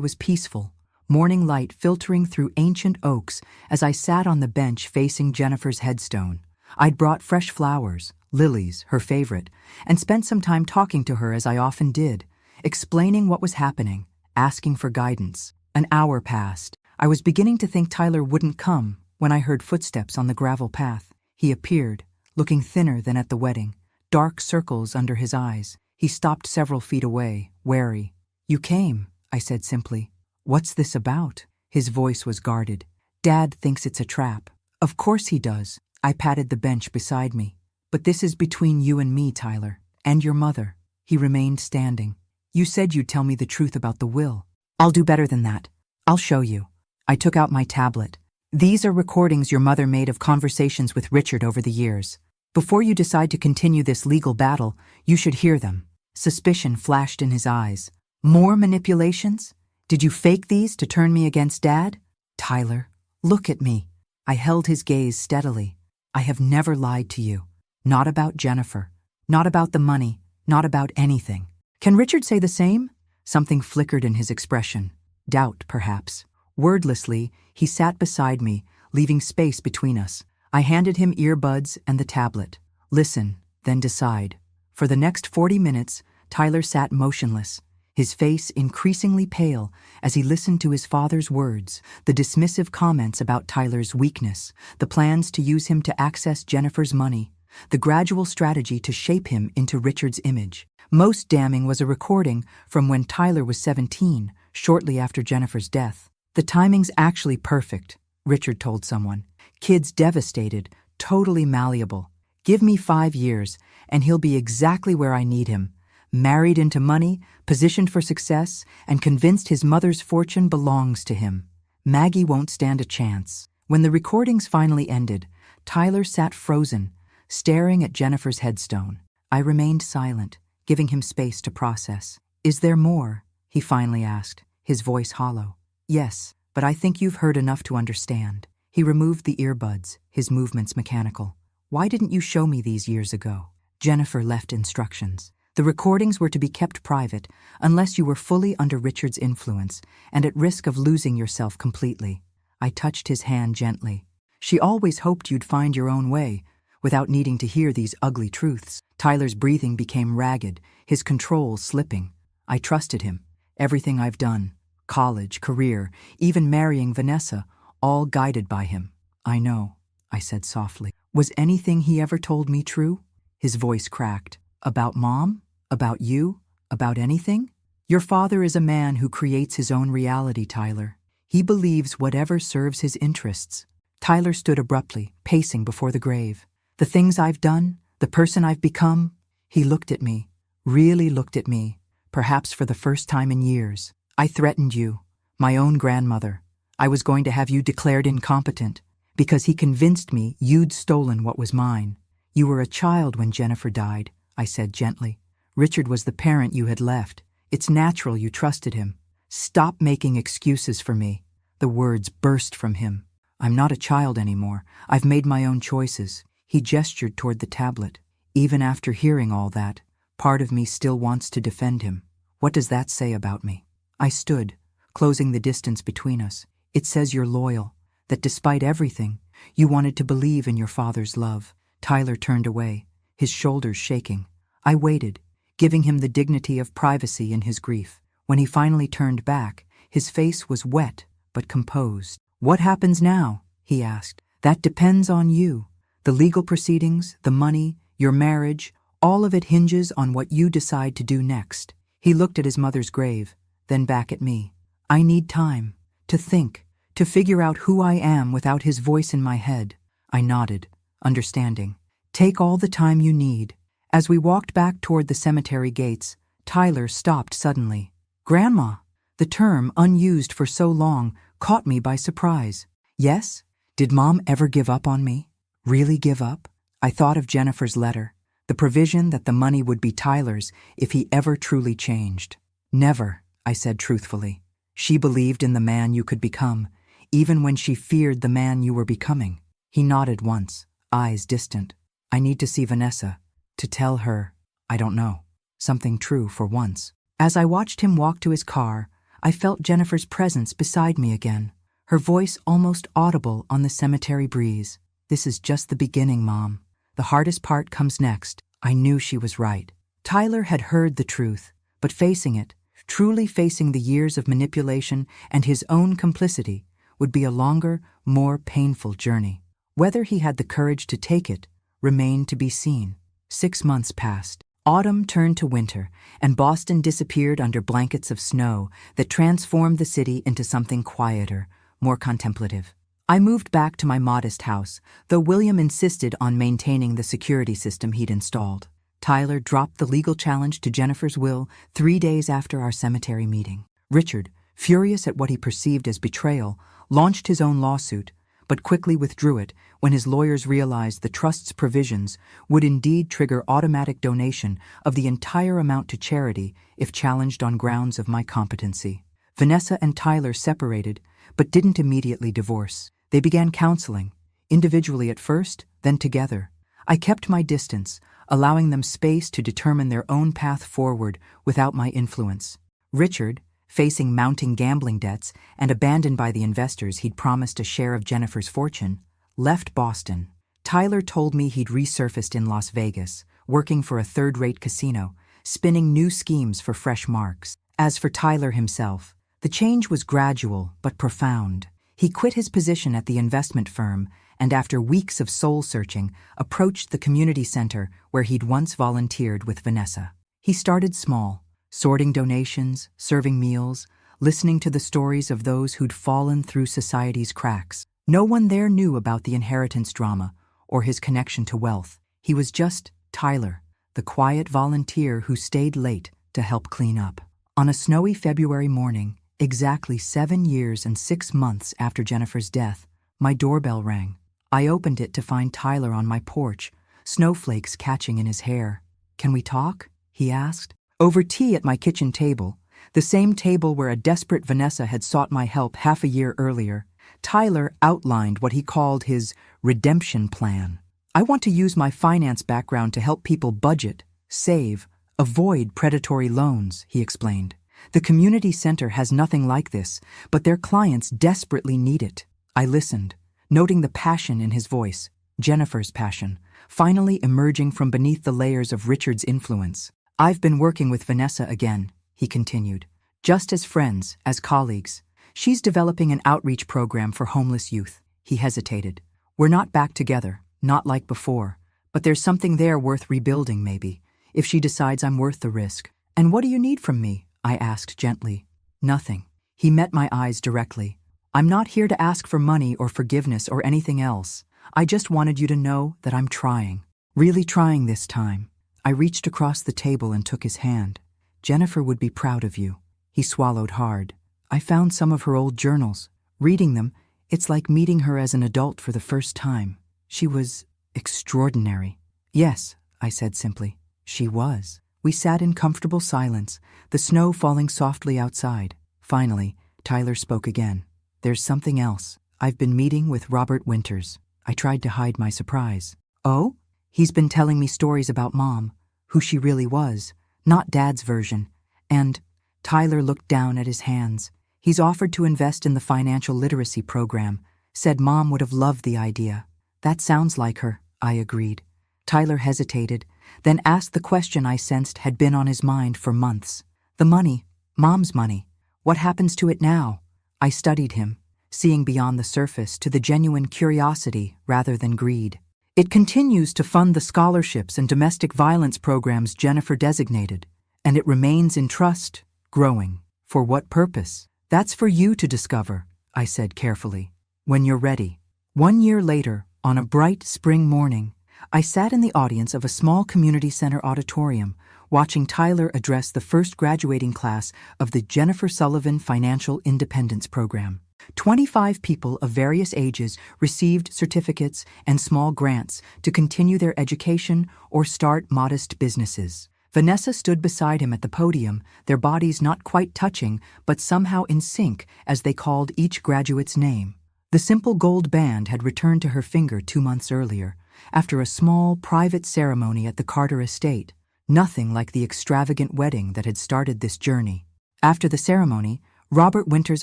was peaceful, morning light filtering through ancient oaks as I sat on the bench facing Jennifer's headstone. I'd brought fresh flowers, lilies, her favorite, and spent some time talking to her as I often did, explaining what was happening, asking for guidance. An hour passed. I was beginning to think Tyler wouldn't come when I heard footsteps on the gravel path. He appeared, looking thinner than at the wedding, dark circles under his eyes. He stopped several feet away, wary. You came, I said simply. What's this about? His voice was guarded. Dad thinks it's a trap. Of course he does. I patted the bench beside me. But this is between you and me, Tyler, and your mother. He remained standing. You said you'd tell me the truth about the will. I'll do better than that. I'll show you. I took out my tablet. These are recordings your mother made of conversations with Richard over the years. Before you decide to continue this legal battle, you should hear them. Suspicion flashed in his eyes. More manipulations? Did you fake these to turn me against Dad? Tyler, look at me. I held his gaze steadily. I have never lied to you. Not about Jennifer. Not about the money. Not about anything. Can Richard say the same? Something flickered in his expression. Doubt, perhaps. Wordlessly, he sat beside me, leaving space between us. I handed him earbuds and the tablet. Listen, then decide. For the next 40 minutes, Tyler sat motionless, his face increasingly pale as he listened to his father's words, the dismissive comments about Tyler's weakness, the plans to use him to access Jennifer's money, the gradual strategy to shape him into Richard's image. Most damning was a recording from when Tyler was 17, shortly after Jennifer's death. "The timing's actually perfect," Richard told someone. "Kid's devastated, totally malleable. Give me 5 years, and he'll be exactly where I need him. Married into money, positioned for success, and convinced his mother's fortune belongs to him. Maggie won't stand a chance." When the recordings finally ended, Tyler sat frozen, staring at Jennifer's headstone. I remained silent, giving him space to process. "Is there more?" he finally asked, his voice hollow. "Yes, but I think you've heard enough to understand." He removed the earbuds, his movements mechanical. "Why didn't you show me these years ago?" Jennifer left instructions. The recordings were to be kept private unless you were fully under Richard's influence and at risk of losing yourself completely. I touched his hand gently. "She always hoped you'd find your own way, without needing to hear these ugly truths." Tyler's breathing became ragged, his control slipping. I trusted him. Everything I've done, college, career, even marrying Vanessa, all guided by him. "I know," I said softly. "Was anything he ever told me true?" His voice cracked. "About Mom? About you? About anything? Your father is a man who creates his own reality, Tyler. He believes whatever serves his interests." Tyler stood abruptly, pacing before the grave. "The things I've done, the person I've become." He looked at me, really looked at me, perhaps for the first time in years. "I threatened you, my own grandmother. I was going to have you declared incompetent, because he convinced me you'd stolen what was mine. You were a child when Jennifer died," I said gently. "Richard was the parent you had left. It's natural you trusted him. Stop making excuses for me." The words burst from him. "I'm not a child anymore. I've made my own choices." He gestured toward the tablet. "Even after hearing all that, part of me still wants to defend him. What does that say about me?" I stood, closing the distance between us. "It says you're loyal, that despite everything, you wanted to believe in your father's love." Tyler turned away, his shoulders shaking. I waited, giving him the dignity of privacy in his grief. When he finally turned back, his face was wet but composed. "What happens now?" he asked. "That depends on you. The legal proceedings, the money, your marriage, all of it hinges on what you decide to do next." He looked at his mother's grave, then back at me. "I need time, to think, to figure out who I am without his voice in my head." I nodded, understanding. "Take all the time you need." As we walked back toward the cemetery gates, Tyler stopped suddenly. "Grandma!" The term, unused for so long, caught me by surprise. "Yes? Did Mom ever give up on me? Really give up?" I thought of Jennifer's letter, the provision that the money would be Tyler's if he ever truly changed. "Never," I said truthfully. "She believed in the man you could become, even when she feared the man you were becoming." He nodded once, eyes distant. "I need to see Vanessa, to tell her, I don't know, something true for once." As I watched him walk to his car, I felt Jennifer's presence beside me again, her voice almost audible on the cemetery breeze. "This is just the beginning, Mom. The hardest part comes next." I knew she was right. Tyler had heard the truth, but facing it, truly facing the years of manipulation and his own complicity, would be a longer, more painful journey. Whether he had the courage to take it remained to be seen. 6 months passed. Autumn turned to winter, and Boston disappeared under blankets of snow that transformed the city into something quieter, more contemplative. I moved back to my modest house, though William insisted on maintaining the security system he'd installed. Tyler dropped the legal challenge to Jennifer's will 3 days after our cemetery meeting. Richard, furious at what he perceived as betrayal, launched his own lawsuit, but quickly withdrew it when his lawyers realized the trust's provisions would indeed trigger automatic donation of the entire amount to charity if challenged on grounds of my competency. Vanessa and Tyler separated, but didn't immediately divorce. They began counseling, individually at first, then together. I kept my distance, allowing them space to determine their own path forward without my influence. Richard, facing mounting gambling debts and abandoned by the investors he'd promised a share of Jennifer's fortune, left Boston. Tyler told me he'd resurfaced in Las Vegas, working for a third-rate casino, spinning new schemes for fresh marks. As for Tyler himself, the change was gradual but profound. He quit his position at the investment firm and after weeks of soul-searching, approached the community center where he'd once volunteered with Vanessa. He started small, sorting donations, serving meals, listening to the stories of those who'd fallen through society's cracks. No one there knew about the inheritance drama or his connection to wealth. He was just Tyler, the quiet volunteer who stayed late to help clean up. On a snowy February morning, exactly 7 years and 6 months after Jennifer's death, my doorbell rang. I opened it to find Tyler on my porch, snowflakes catching in his hair. "Can we talk?" he asked. Over tea at my kitchen table, the same table where a desperate Vanessa had sought my help half a year earlier, Tyler outlined what he called his redemption plan. "I want to use my finance background to help people budget, save, avoid predatory loans," he explained. "The community center has nothing like this, but their clients desperately need it." I listened, noting the passion in his voice, Jennifer's passion, finally emerging from beneath the layers of Richard's influence. "I've been working with Vanessa again," he continued, "just as friends, as colleagues. She's developing an outreach program for homeless youth." He hesitated. "We're not back together, not like before, but there's something there worth rebuilding maybe, if she decides I'm worth the risk." "And what do you need from me?" I asked gently. "Nothing." He met my eyes directly. "I'm not here to ask for money or forgiveness or anything else. I just wanted you to know that I'm trying. Really trying this time." I reached across the table and took his hand. "Jennifer would be proud of you." He swallowed hard. "I found some of her old journals. Reading them, it's like meeting her as an adult for the first time. She was extraordinary." "Yes," I said simply. "She was." We sat in comfortable silence, the snow falling softly outside. Finally, Tyler spoke again. "There's something else. I've been meeting with Robert Winters." I tried to hide my surprise. "Oh?" "He's been telling me stories about Mom, who she really was, not Dad's version. And," Tyler looked down at his hands, "he's offered to invest in the financial literacy program, said Mom would have loved the idea." "That sounds like her," I agreed. Tyler hesitated, then asked the question I sensed had been on his mind for months. "The money, Mom's money, what happens to it now?" I studied him, seeing beyond the surface to the genuine curiosity rather than greed. "It continues to fund the scholarships and domestic violence programs Jennifer designated, and it remains in trust, growing. For what purpose? That's for you to discover," I said carefully, "when you're ready." 1 year later, on a bright spring morning, I sat in the audience of a small community center auditorium, watching Tyler address the first graduating class of the Jennifer Sullivan Financial Independence Program. 25 people of various ages received certificates and small grants to continue their education or start modest businesses. Vanessa stood beside him at the podium, their bodies not quite touching, but somehow in sync as they called each graduate's name. The simple gold band had returned to her finger 2 months earlier, after a small, private ceremony at the Carter estate, nothing like the extravagant wedding that had started this journey. After the ceremony, Robert Winters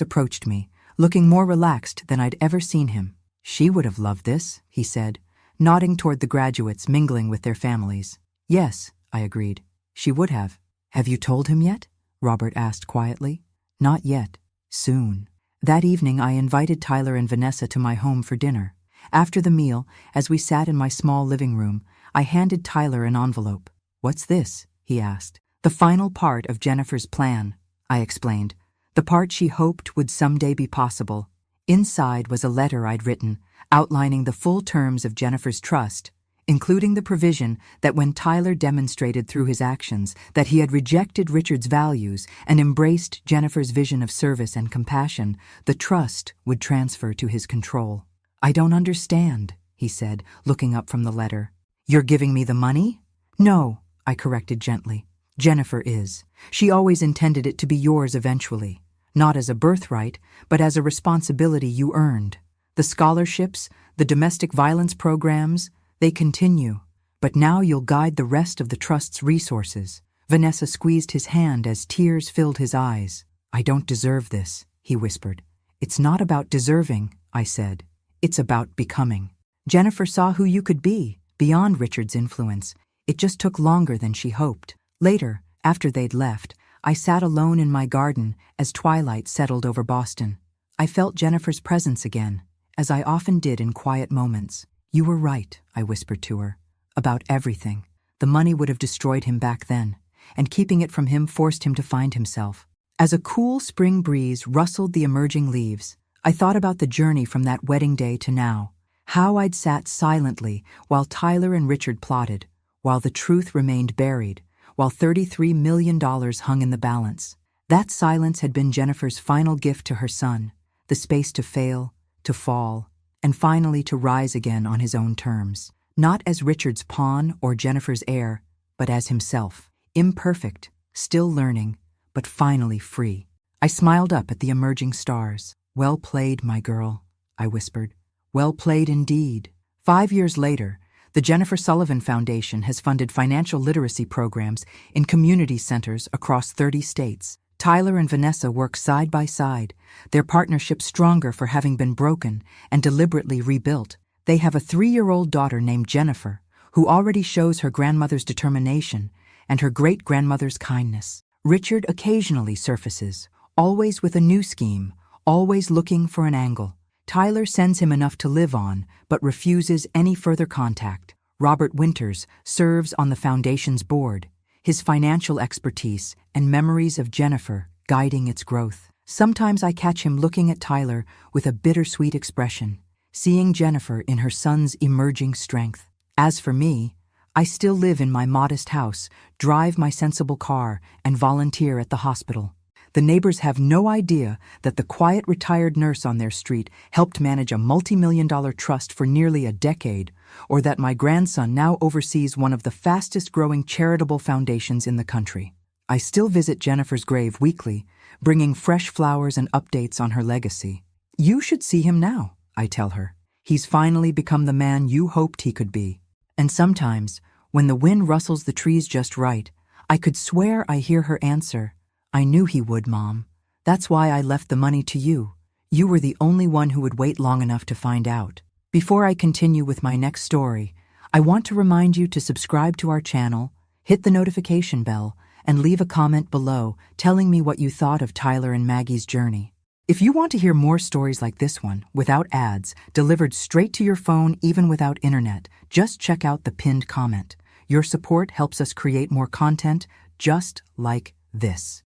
approached me, looking more relaxed than I'd ever seen him. "She would have loved this," he said, nodding toward the graduates mingling with their families. "Yes," I agreed. "She would have." "Have you told him yet?" Robert asked quietly. "Not yet. Soon." That evening I invited Tyler and Vanessa to my home for dinner. After the meal, as we sat in my small living room, I handed Tyler an envelope. "What's this?" he asked. "The final part of Jennifer's plan," I explained. "The part she hoped would someday be possible." Inside was a letter I'd written, outlining the full terms of Jennifer's trust, including the provision that when Tyler demonstrated through his actions that he had rejected Richard's values and embraced Jennifer's vision of service and compassion, the trust would transfer to his control. "I don't understand," he said, looking up from the letter. "You're giving me the money?" "No," I corrected gently. "Jennifer is. She always intended it to be yours eventually, not as a birthright, but as a responsibility you earned. The scholarships, the domestic violence programs, they continue, but now you'll guide the rest of the trust's resources." Vanessa squeezed his hand as tears filled his eyes. "I don't deserve this," he whispered. "It's not about deserving," I said. "It's about becoming." Jennifer saw who you could be, beyond Richard's influence. It just took longer than she hoped. Later, after they'd left, I sat alone in my garden as twilight settled over Boston. I felt Jennifer's presence again, as I often did in quiet moments. "You were right," I whispered to her, "about everything. The money would have destroyed him back then, and keeping it from him forced him to find himself." As a cool spring breeze rustled the emerging leaves, I thought about the journey from that wedding day to now, how I'd sat silently while Tyler and Richard plotted, while the truth remained buried, while $33 million hung in the balance. That silence had been Jennifer's final gift to her son, the space to fail, to fall, and finally to rise again on his own terms. Not as Richard's pawn or Jennifer's heir, but as himself, imperfect, still learning, but finally free. I smiled up at the emerging stars. "Well played, my girl," I whispered. "Well played indeed." 5 years later, the Jennifer Sullivan Foundation has funded financial literacy programs in community centers across 30 states. Tyler and Vanessa work side by side, their partnership stronger for having been broken and deliberately rebuilt. They have a 3-year-old daughter named Jennifer, who already shows her grandmother's determination and her great-grandmother's kindness. Richard occasionally surfaces, always with a new scheme, always looking for an angle. Tyler sends him enough to live on, but refuses any further contact. Robert Winters serves on the foundation's board, his financial expertise and memories of Jennifer guiding its growth. Sometimes I catch him looking at Tyler with a bittersweet expression, seeing Jennifer in her son's emerging strength. As for me, I still live in my modest house, drive my sensible car, and volunteer at the hospital. The neighbors have no idea that the quiet retired nurse on their street helped manage a multi-million-dollar trust for nearly a decade, or that my grandson now oversees one of the fastest-growing charitable foundations in the country. I still visit Jennifer's grave weekly, bringing fresh flowers and updates on her legacy. "You should see him now," I tell her. "He's finally become the man you hoped he could be." And sometimes, when the wind rustles the trees just right, I could swear I hear her answer, "I knew he would, Mom. That's why I left the money to you. You were the only one who would wait long enough to find out." Before I continue with my next story, I want to remind you to subscribe to our channel, hit the notification bell, and leave a comment below telling me what you thought of Tyler and Maggie's journey. If you want to hear more stories like this one, without ads, delivered straight to your phone even without internet, just check out the pinned comment. Your support helps us create more content just like this.